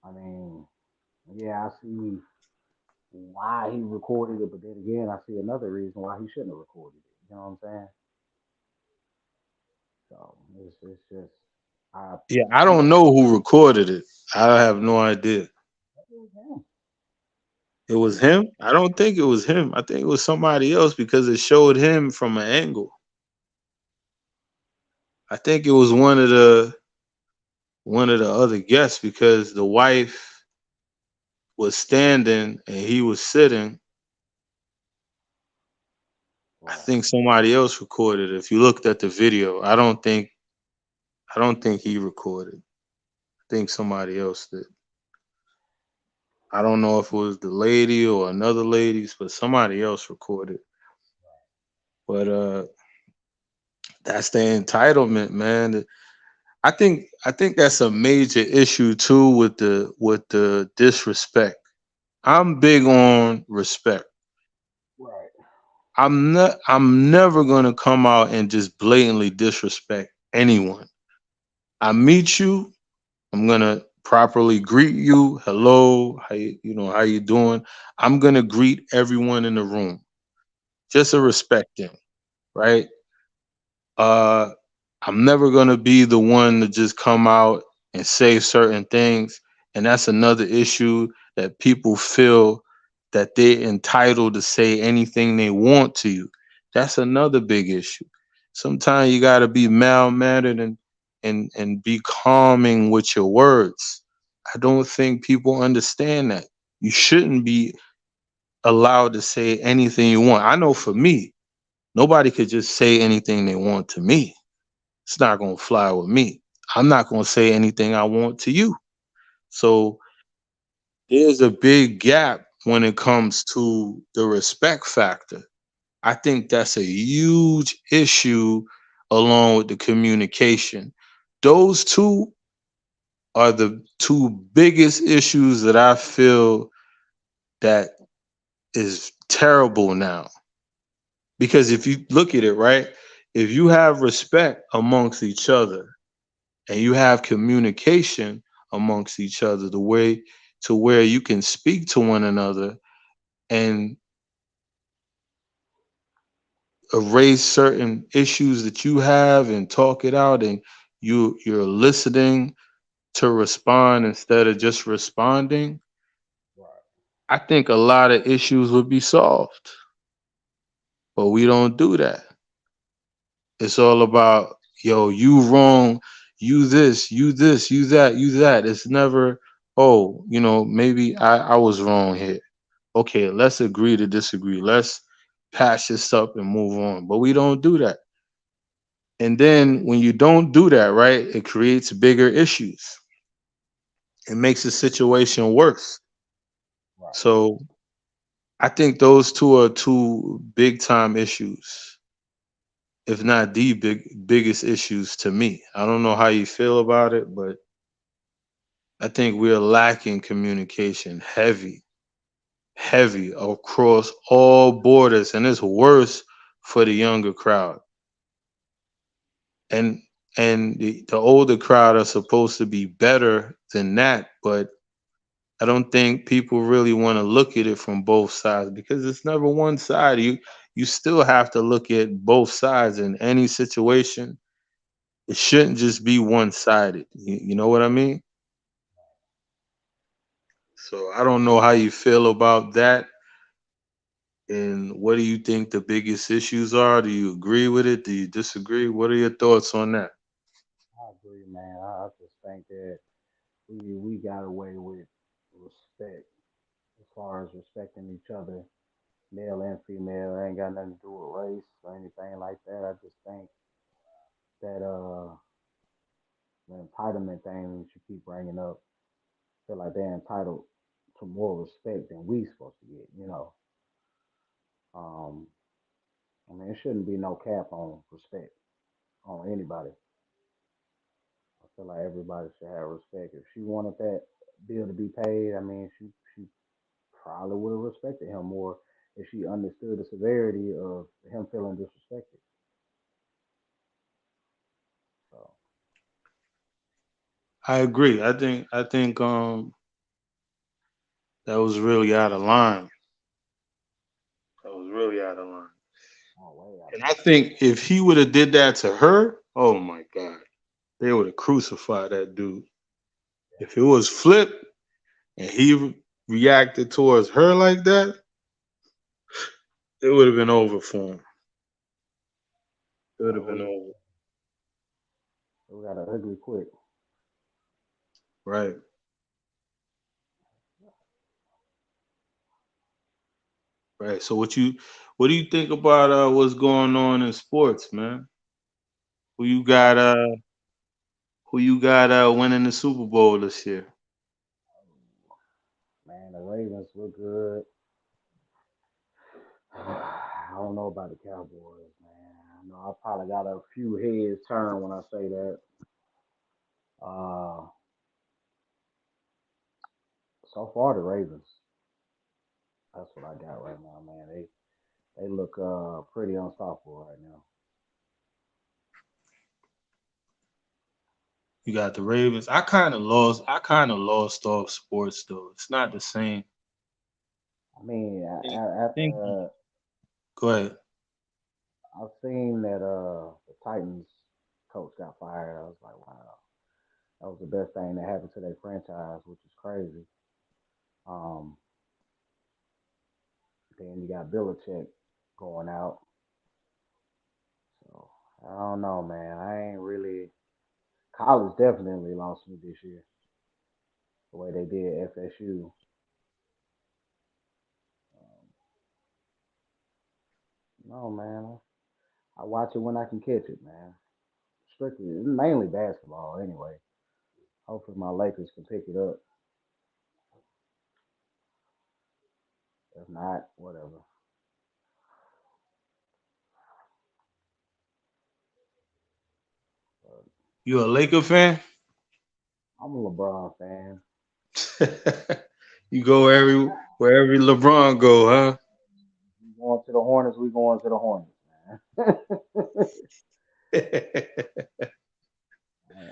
I mean, yeah, I see why he recorded it, but then again, I see another reason why he shouldn't have recorded it. You know what I'm saying? So it's just I yeah, I I'm don't a know who recorded it. I have no idea. him. It was him. I don't think it was him. I think it was somebody else because it showed him from an angle. I think it was one of the other guests because the wife was standing and he was sitting. I Right. think somebody else recorded it. If you looked at the video, I don't think he recorded. I think somebody else did. I don't know if it was the lady or another ladies, but somebody else recorded. But that's the entitlement, man. I think that's a major issue too with the disrespect. I'm big on respect. Right. I'm never gonna come out and just blatantly disrespect anyone. I meet you, I'm gonna properly greet you. Hello, how you doing? I'm gonna greet everyone in the room. Just a respect thing, right? Uh, I'm never gonna be the one to just come out and say certain things, and that's another issue that people feel that they're entitled to say anything they want to you. That's another big issue. Sometimes you gotta be mild mannered and be calming with your words. I don't think people understand that. You shouldn't be allowed to say anything you want. I know for me, nobody could just say anything they want to me. It's not gonna fly with me. I'm not gonna say anything I want to you. So there's a big gap when it comes to the respect factor. I think that's a huge issue along with the communication. Those two are the two biggest issues that I feel that is terrible now. Because if you look at it, right, if you have respect amongst each other and you have communication amongst each other, the way to where you can speak to one another and erase certain issues that you have and talk it out, and you're listening to respond instead of just responding, Right. I think a lot of issues would be solved. But we don't do that. It's all about, yo, you wrong. you this, you this, you that, you that. It's never, oh, maybe I was wrong here. Okay, let's agree to disagree. Let's patch this up and move on. But we don't do that. And then when you don't do that, right, it creates bigger issues. It makes the situation worse. Right. So I think those two are two big time issues, if not the biggest issues to me. I don't know how you feel about it, but I think we're lacking communication heavy across all borders, and it's worse for the younger crowd. And the older crowd are supposed to be better than that, but I don't think people really want to look at it from both sides because it's never one side. You still have to look at both sides in any situation. It shouldn't just be one sided. You know what I mean? So I don't know how you feel about that. And what do you think the biggest issues are? Do you agree with it? Do you disagree? What are your thoughts on that? I agree, man. I just think that we got away with respect as far as respecting each other, male and female. It ain't got nothing to do with race or anything like that. I just think that the entitlement thing that you keep bringing up, feel like they're entitled to more respect than we supposed to get. Um, I mean, it shouldn't be no cap on respect on anybody. I feel like everybody should have respect. If she wanted that bill to be paid, I mean, she probably would have respected him more if she understood the severity of him feeling disrespected. So, I agree. I think that was really out of line. That was really out of line. oh, way out of And I line. think if he would have did that to her, oh my God, they would have crucified that dude. If it was Flip and he reacted towards her like that, it would have been over for him. It would have been We over. we got an ugly quick. Right. Right. So what do you think about what's going on in sports, man? Who you got Uh, uh who you got winning the Super Bowl this year? man, the Ravens look good. I don't know about the Cowboys, man. I know I probably got a few heads turned when I say that. Uh, so far the Ravens. That's what I got right now, man. They look pretty unstoppable right now. You got the Ravens. I kind of lost off sports though. It's not the same. I mean, I think after go ahead. I've seen that the Titans coach got fired, I was like, wow, that was the best thing that happened to their franchise, which is crazy. Um, then you got Belichick going out, so I don't know, man. I ain't really college definitely lost me this year the way they did FSU. Um, no, man, I watch it when I can catch it, man. Strictly, mainly basketball, anyway. Hopefully, my Lakers can pick it up. If not, whatever. But You a Laker fan? I'm a LeBron fan. You go wherever LeBron go, huh? We going to the Hornets. We going to the Hornets, man.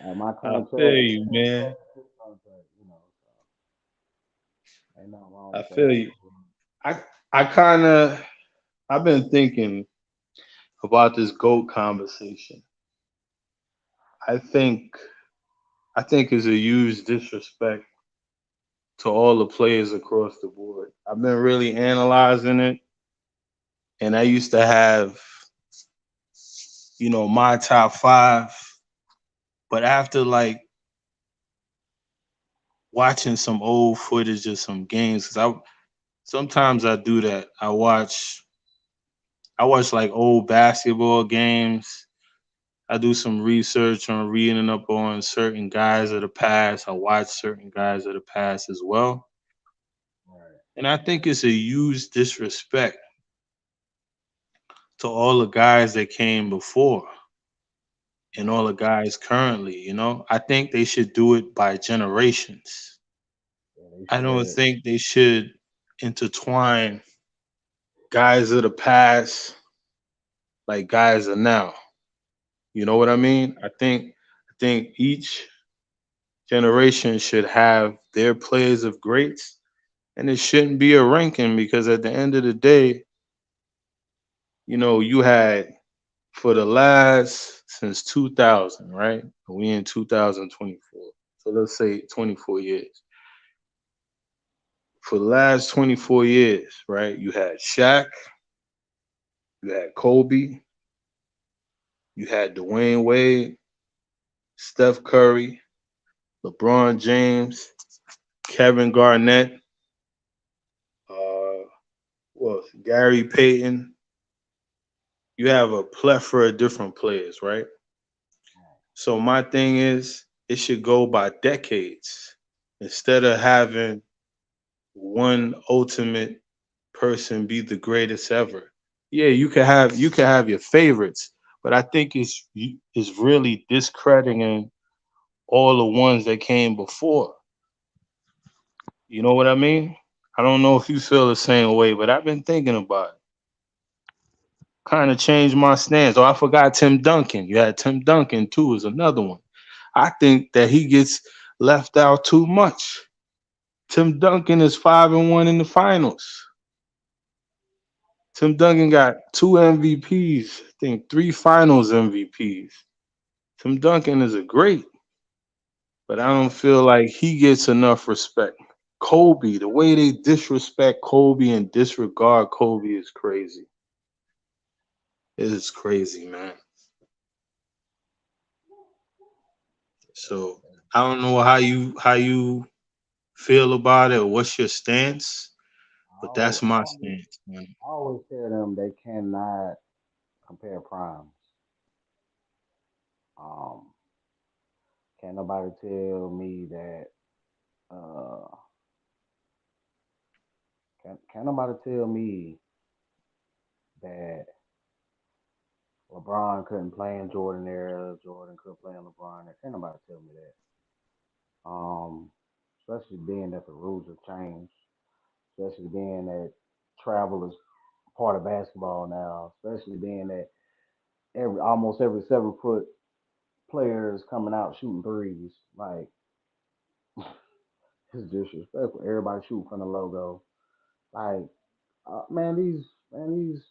And my I feel contract, you, man. his contract, so ain't nothing wrong I with feel that. you. I I kind of I've been thinking about this GOAT conversation. I think I think is a huge disrespect to all the players across the board. I've been really analyzing it, and I used to have my top five, But after like watching some old footage of some games, cause I sometimes I do that. I watch like old basketball games. I do some research on reading up on certain guys of the past. I watch certain guys of the past as well. Right. And I think it's a huge disrespect to all the guys that came before and all Right. the guys currently, you know? I think they should do it by generations. Yeah, they I don't should. think they should intertwine guys of the past like guys are now. You know what I mean? I think each generation should have their players of greats, and it shouldn't be a ranking because at the end of the day, you had for the last since 2000, right? We in 2024. So let's say 24 years. For the last 24 years, right? You had Shaq, you had Kobe, you had Dwayne Wade, Steph Curry, LeBron James, Kevin Garnett, Gary Payton. You have a plethora of different players, right? So my thing is, it should go by decades instead of having one ultimate person be the greatest ever. Yeah, you can have your favorites, but I think it's really discrediting all the ones that came before. You know what I mean? I don't know if you feel the same way, but I've been thinking about it. Kind of changed my stance. Oh, I forgot Tim Duncan. You had Tim Duncan too, is another one. I think that he gets left out too much. Tim Duncan is 5-1 in the finals. Tim Duncan got two MVPs, I think three finals MVPs. Tim Duncan is a great, but I don't Right. feel like he gets enough respect. Kobe, the way they disrespect Kobe and disregard Kobe is crazy. It is crazy, man. So I don't know how you feel about it or what's your stance, but that's I my always, stance, man. I always tell them they cannot compare primes. Um, can't nobody tell me that. Uh, can't nobody tell me that LeBron couldn't play in Jordan era. Jordan couldn't play in LeBron era. Can't nobody tell me that. Especially being that the rules have changed. Especially being that travel is part of basketball now. Especially being that almost every 7 foot player is coming out shooting threes. Like it's disrespectful. Everybody shooting from the logo. Like these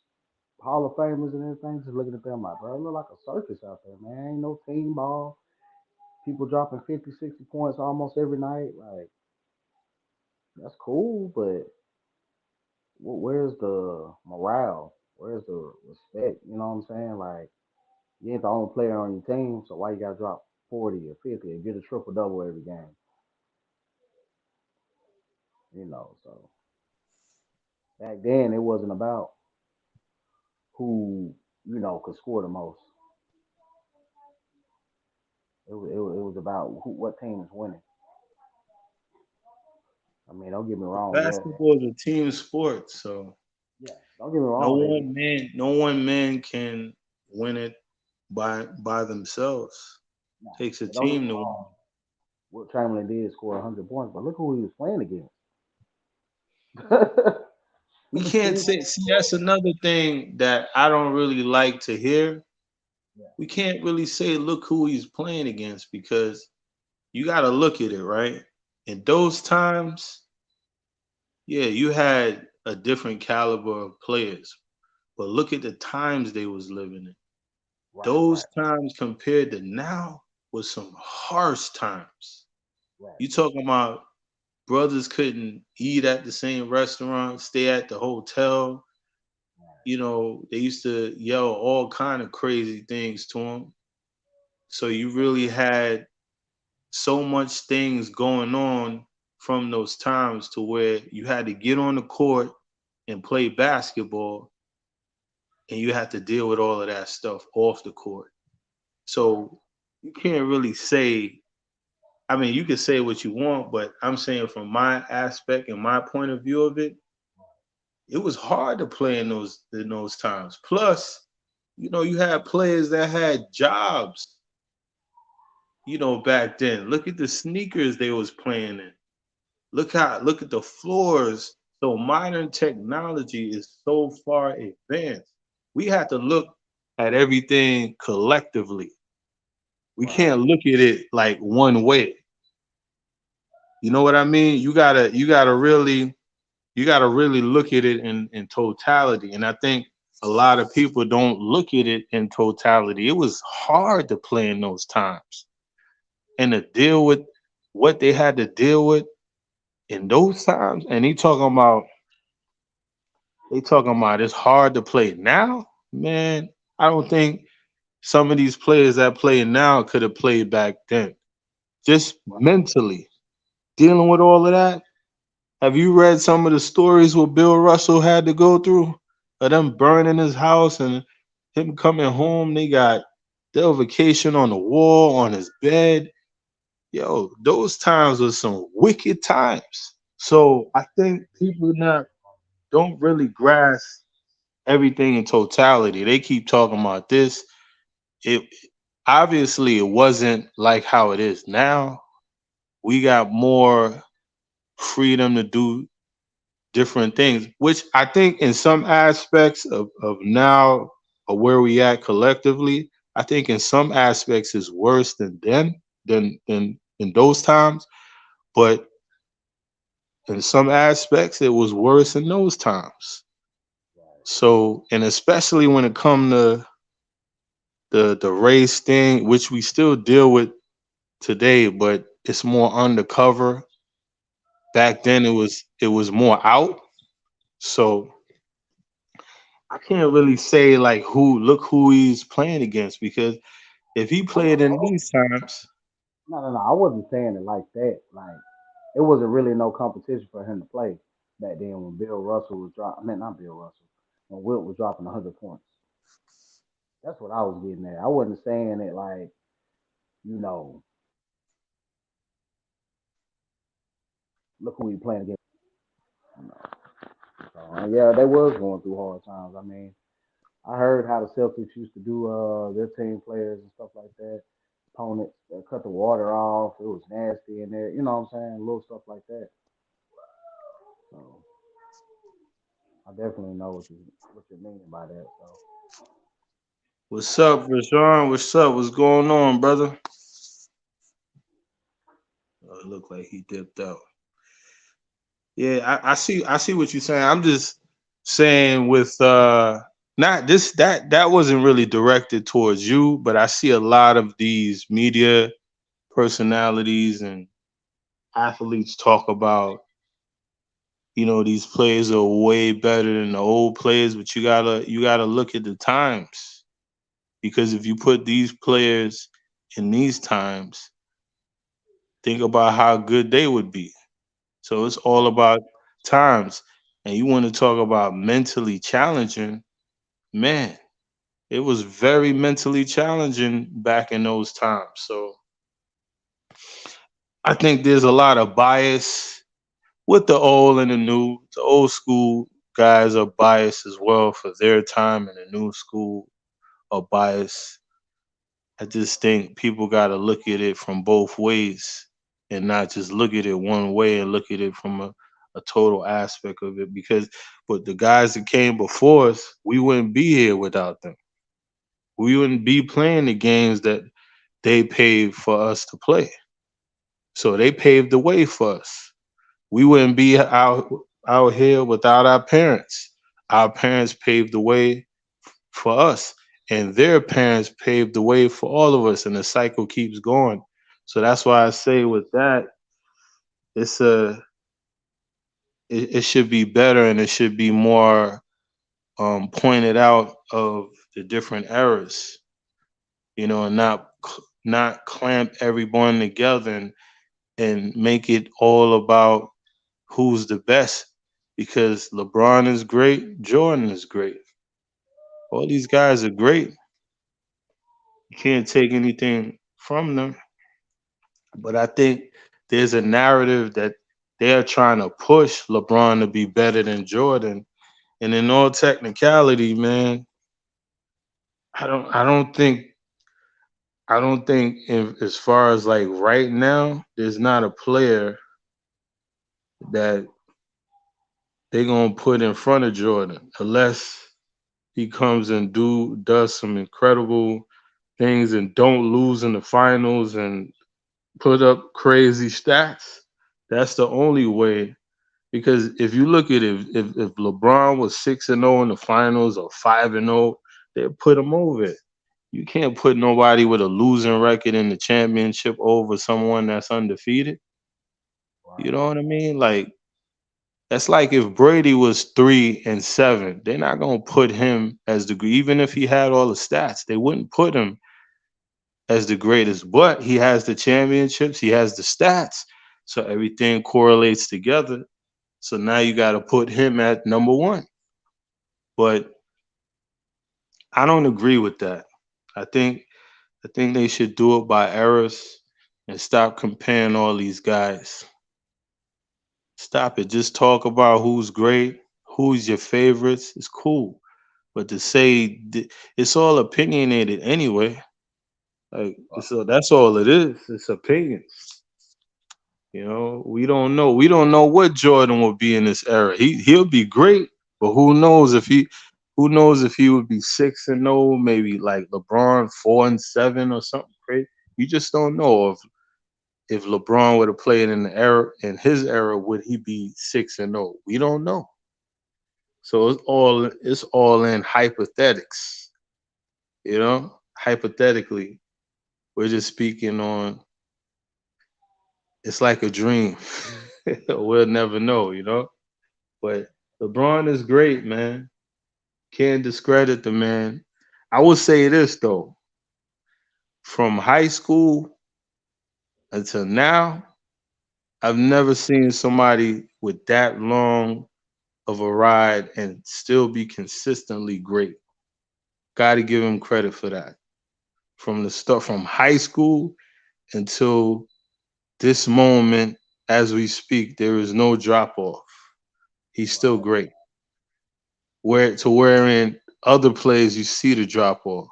Hall of Famers and everything, just looking at them like, bro, it look like a circus out there, man. Ain't no team ball. People dropping 50, 60 points almost every night. Like, that's cool, but where's the morale? Where's the respect? You know what I'm saying? Like, you ain't the only player on your team, so why you gotta drop 40 or 50 and get a triple double every game? So back then it wasn't about who, could score the most. It was about what team is winning. I mean, don't get me wrong. Yeah, Basketball is a team sport, so yeah. Don't get me no wrong. one man, no one man can win it by themselves. Nah, Takes a but don't get me team to win. wrong. Will Chamberlain did score 100 points, but look who he was playing against. We He can't say. didn't See, score. that's another thing that I don't really like to hear. Yeah, We can't really say, look who he's playing against because you got to look at it, right? In those times, yeah, you had a different caliber of players, but look at the times they was living in. right, Those right, times compared to now was some harsh times. right, You talking about brothers couldn't eat at the same restaurant, stay at the hotel. right. They used to yell all kind of crazy things to them. So you really had so much things going on from those times to where you had to get on the court and play basketball, and you had to deal with all of that stuff off the court. So you can't really say, I mean, you can say what you want, but I'm saying from my aspect and my point of view of it, it was hard to play in those times. Plus, you had players that had jobs, back then. Look at the sneakers they was playing in. Look at the floors. So modern technology is so far advanced. We have to look at everything collectively. We Right. can't look at it like one way. You know what I mean? You gotta really look at it in totality. And I think a lot of people don't look at it in totality. It was hard to play in those times and to deal with what they had to deal with in those times. And they talking about it's hard to play now. Man, I don't think some of these players that play now could have played back then. Just Right. mentally dealing with all of that. Have you read some of the stories what Bill Russell had to go through? Of them burning his house and him coming home. They got their vacation on the wall, on his bed. Yo, those times was some wicked times. So I think people not don't really grasp everything in totality. They keep talking about this. It obviously it wasn't like how it is now. We got more freedom to do different things, which I think in some aspects of now or where we at collectively, I think in some aspects is worse than then, than in those times. But in some aspects it was worse in those times. Right. So, and especially when it come to the race thing, which we still deal with today, but it's more undercover. Back then it was more out. So I can't really say like who he's playing against, because if he played in these times, No, no, no. I wasn't saying it like that. Like it wasn't really no competition for him to play back then when Bill Russell was dropping. I mean, not Bill Russell. When Wilt was dropping 100 points. That's what I was getting at. I wasn't saying it like you know, look who he playing against. You know. So, yeah, they was going through hard times. I mean, I heard how the Celtics used to do their team players and stuff like that. Opponents cut the water off. It was nasty in there. You know what I'm saying? Little stuff like that. So I definitely know what you're meaning by that. So what's up, Rashawn? What's up? What's going on, brother? Oh, it looked like he dipped out. Yeah, I see what you're saying. I'm just saying with not this that wasn't really directed towards you, but I see a lot of these media personalities and athletes talk about, these players are way better than the old players, but you gotta look at the times. Because if you put these players in these times, think about how good they would be. So it's all about times. And you want to talk about mentally challenging, man, it was very mentally challenging back in those times. So I think there's a lot of bias with the old and the new. The old school guys are biased as well for their time, and the new school are biased. I just think people got to look at it from both ways and not just look at it one way and look at it from a total aspect of it. Because, but the guys that came before us, we wouldn't be here without them. We wouldn't be playing the games that they paved for us to play. So they paved the way for us. We wouldn't be out here without our parents. Our parents paved the way for us, and their parents paved the way for all of us, and the cycle keeps going. So that's why I say with that, it's a it should be better, and it should be more pointed out of the different eras, and not not clamp everyone together and make it all about who's the best. Because LeBron is great, Jordan is great. All these guys are great. You can't take anything from them. But I think there's a narrative that they're trying to push LeBron to be better than Jordan. And in all technicality, man, I don't think as far as like right now, there's not a player that they're gonna put in front of Jordan unless he comes and does some incredible things and don't lose in the finals and put up crazy stats. That's the only way. Because if you look at it, if LeBron was 6-0 in the finals or 5-0, they'd put him over it. You can't put nobody with a losing record in the championship over someone that's undefeated. You Right. know what I mean? Like that's like if Brady was 3-7, they're not gonna put him as the even if he had all the stats, they wouldn't put him as the greatest. But he has the championships, he has the stats, so everything correlates together. So now you got to put him at number one. But I don't agree with that. I think I think they should do it by eras and stop comparing all these guys. Stop it. Just talk about who's great, who's your favorites. It's cool. But to say it's all opinionated anyway. Like Right. so that's all it is. It's opinions. You know, we don't know. We don't know what Jordan will be in this era. He'll be great, but who knows if he would be 6-0, maybe like LeBron 4-7 or something crazy. You just don't know if LeBron would have played in his era, would he be 6-0? We don't know. So it's all in hypothetics. Hypothetically, we're just speaking on. It's like a dream. We'll never know. But LeBron is great, man. Can't discredit the man. I will say this though, from high school until now, I've never seen somebody with that long of a ride and still be consistently great. Got to give him credit for that. From the start, from high school until this moment, as we speak, there is no drop off. He's still Right. great. Where in other plays you see the drop off.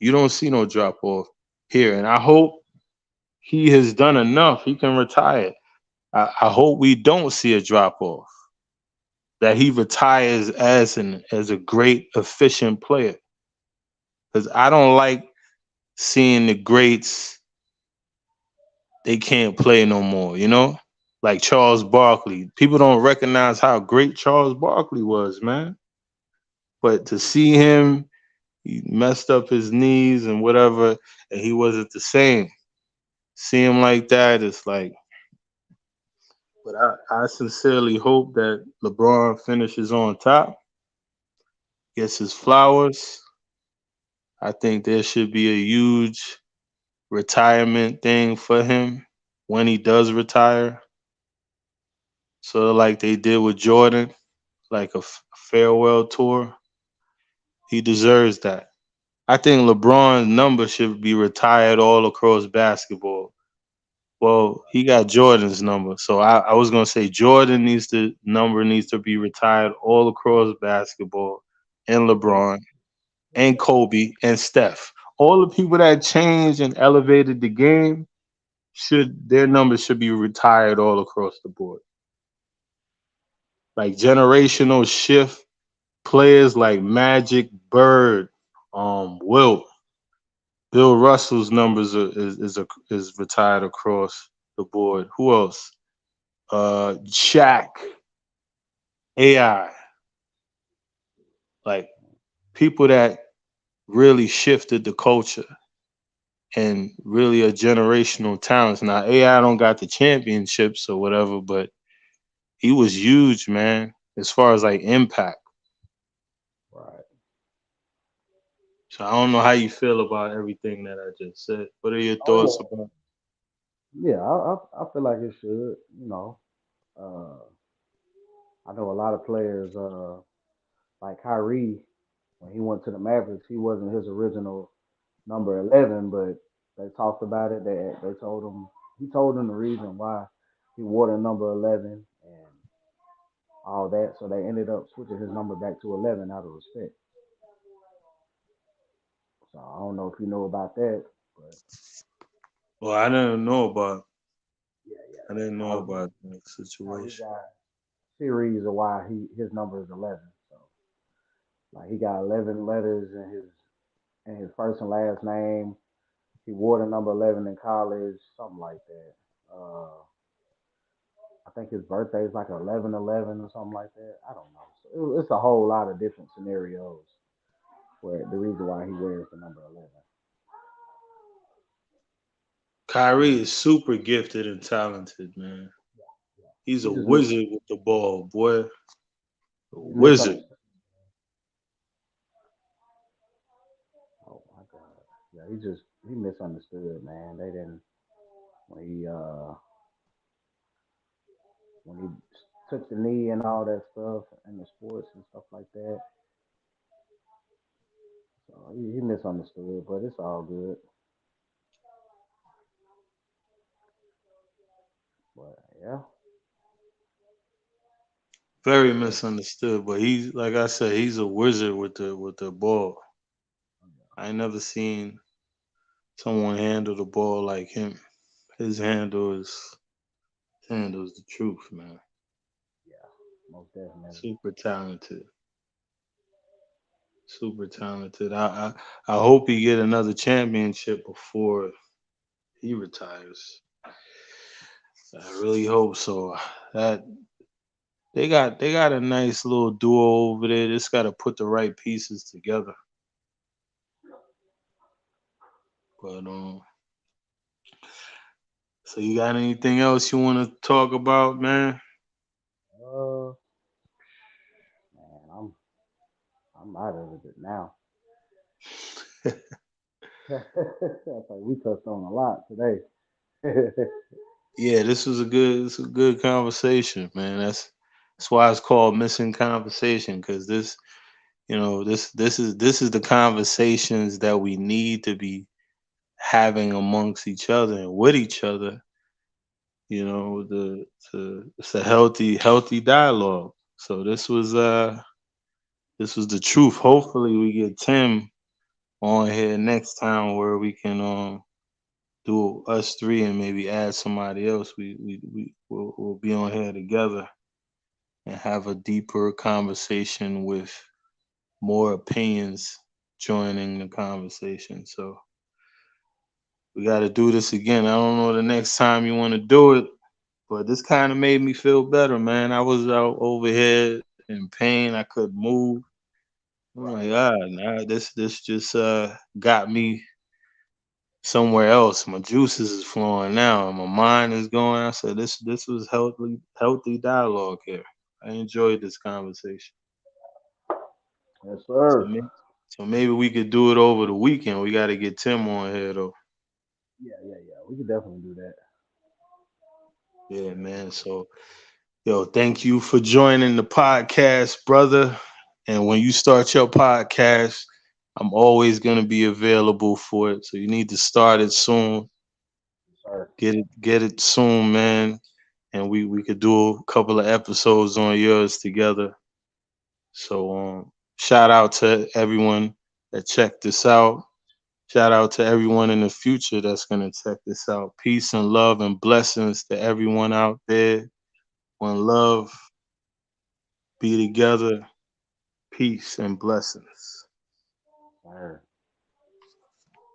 You don't see no drop off here, and I hope he has done enough. He can retire. I hope we don't see a drop off. That he retires as a great efficient player. Because I don't like seeing the greats they can't play no more. Like Charles Barkley. People don't recognize how great Charles Barkley was, man. But to see him, he messed up his knees and whatever, and he wasn't the same. See him like that, it's like. But I sincerely hope that LeBron finishes on top, gets his flowers. I think there should be a huge retirement thing for him when he does retire. Sort of like they did with Jordan, like a farewell tour. He deserves that. I think LeBron's number should be retired all across basketball. Well, he got Jordan's number, so I was gonna say Jordan needs to be retired all across basketball, and LeBron, and Kobe, and Steph. All the people that changed and elevated the game should their numbers should be retired all across the board. Like generational shift players like Magic, Bird, Wilt, Bill Russell's numbers is retired across the board. Who else? Shaq, AI, like people that really shifted the culture and really a generational talents. Now AI don't got the championships or whatever, but he was huge, man, as far as like impact. Right. So I don't know how you feel about everything that I just said. What are your Oh thoughts yeah, about? yeah. I feel like it should. You know, uh, I know a lot of players, like Kyrie, when he went to the Mavericks, he wasn't his original number 11, but they talked about it. They told him he told them the reason why he wore the number 11 and all that. So they ended up switching his number back to 11 out of respect. So I don't know if you know about that, but Well, I didn't know about. yeah, yeah, I didn't know Kyrie, about that Kyrie situation. got series of why his number is 11. So like he got 11 letters in his first and last name. He wore the number 11 in college, something like that. I think his birthday is like 11/11 or something like that. I don't know. So it's a whole lot of different scenarios where the reason why he wears the number 11. Kyrie is super gifted and talented, man. Yeah. He's He a just wizard with the ball, boy. A he wizard. misunderstood. Oh my God. Yeah, he misunderstood, man. They didn't when he uh when he took the knee and all that stuff in the sports and stuff like that. So he misunderstood, but it's all good. But yeah, Very yeah. misunderstood, but he's like I said, he's a wizard with the ball. I ain't never seen someone handle the ball like him. His handles the truth, man. Yeah, most definitely. Super talented. Super talented. I hope he get another championship before he retires. I really hope so. That they got a nice little duo over there. Just got to put the right pieces together. But so you got anything else you want to talk about, man? Uh, man, I'm out of it now. I think we touched on a lot today. Yeah, this was a good conversation, man. That's why it's called missing conversation because this is the conversations that we need to be having amongst each other and with each other. It's a healthy dialogue. So this was the truth. Hopefully we get Tim on here next time where we can do us three and maybe add somebody else. We'll be on here together and have a deeper conversation with more opinions joining the conversation. So we got to do this again. I don't know the next time you want to do it, but this kind of made me feel better, man. I was out over here in pain. I couldn't move. I'm like, Right. ah, nah, this just got me somewhere else. My juices is flowing now. My mind is going. I said this was healthy dialogue here. I enjoyed this conversation. Yes, So sir. maybe, so maybe we could do it over the weekend. We got to get Tim on here though. Yeah, yeah, yeah. We could definitely do that. Yeah, man. So yo, thank you for joining the podcast, brother. And when you start your podcast, I'm always gonna be available for it. So you need to start it soon. Yes, sir. Get it soon, man. And we could do a couple of episodes on yours together. So shout out to everyone that checked this out. Shout out to everyone in the future that's gonna check this out. Peace and love and blessings to everyone out there. One love, be together. Peace and blessings. Sir.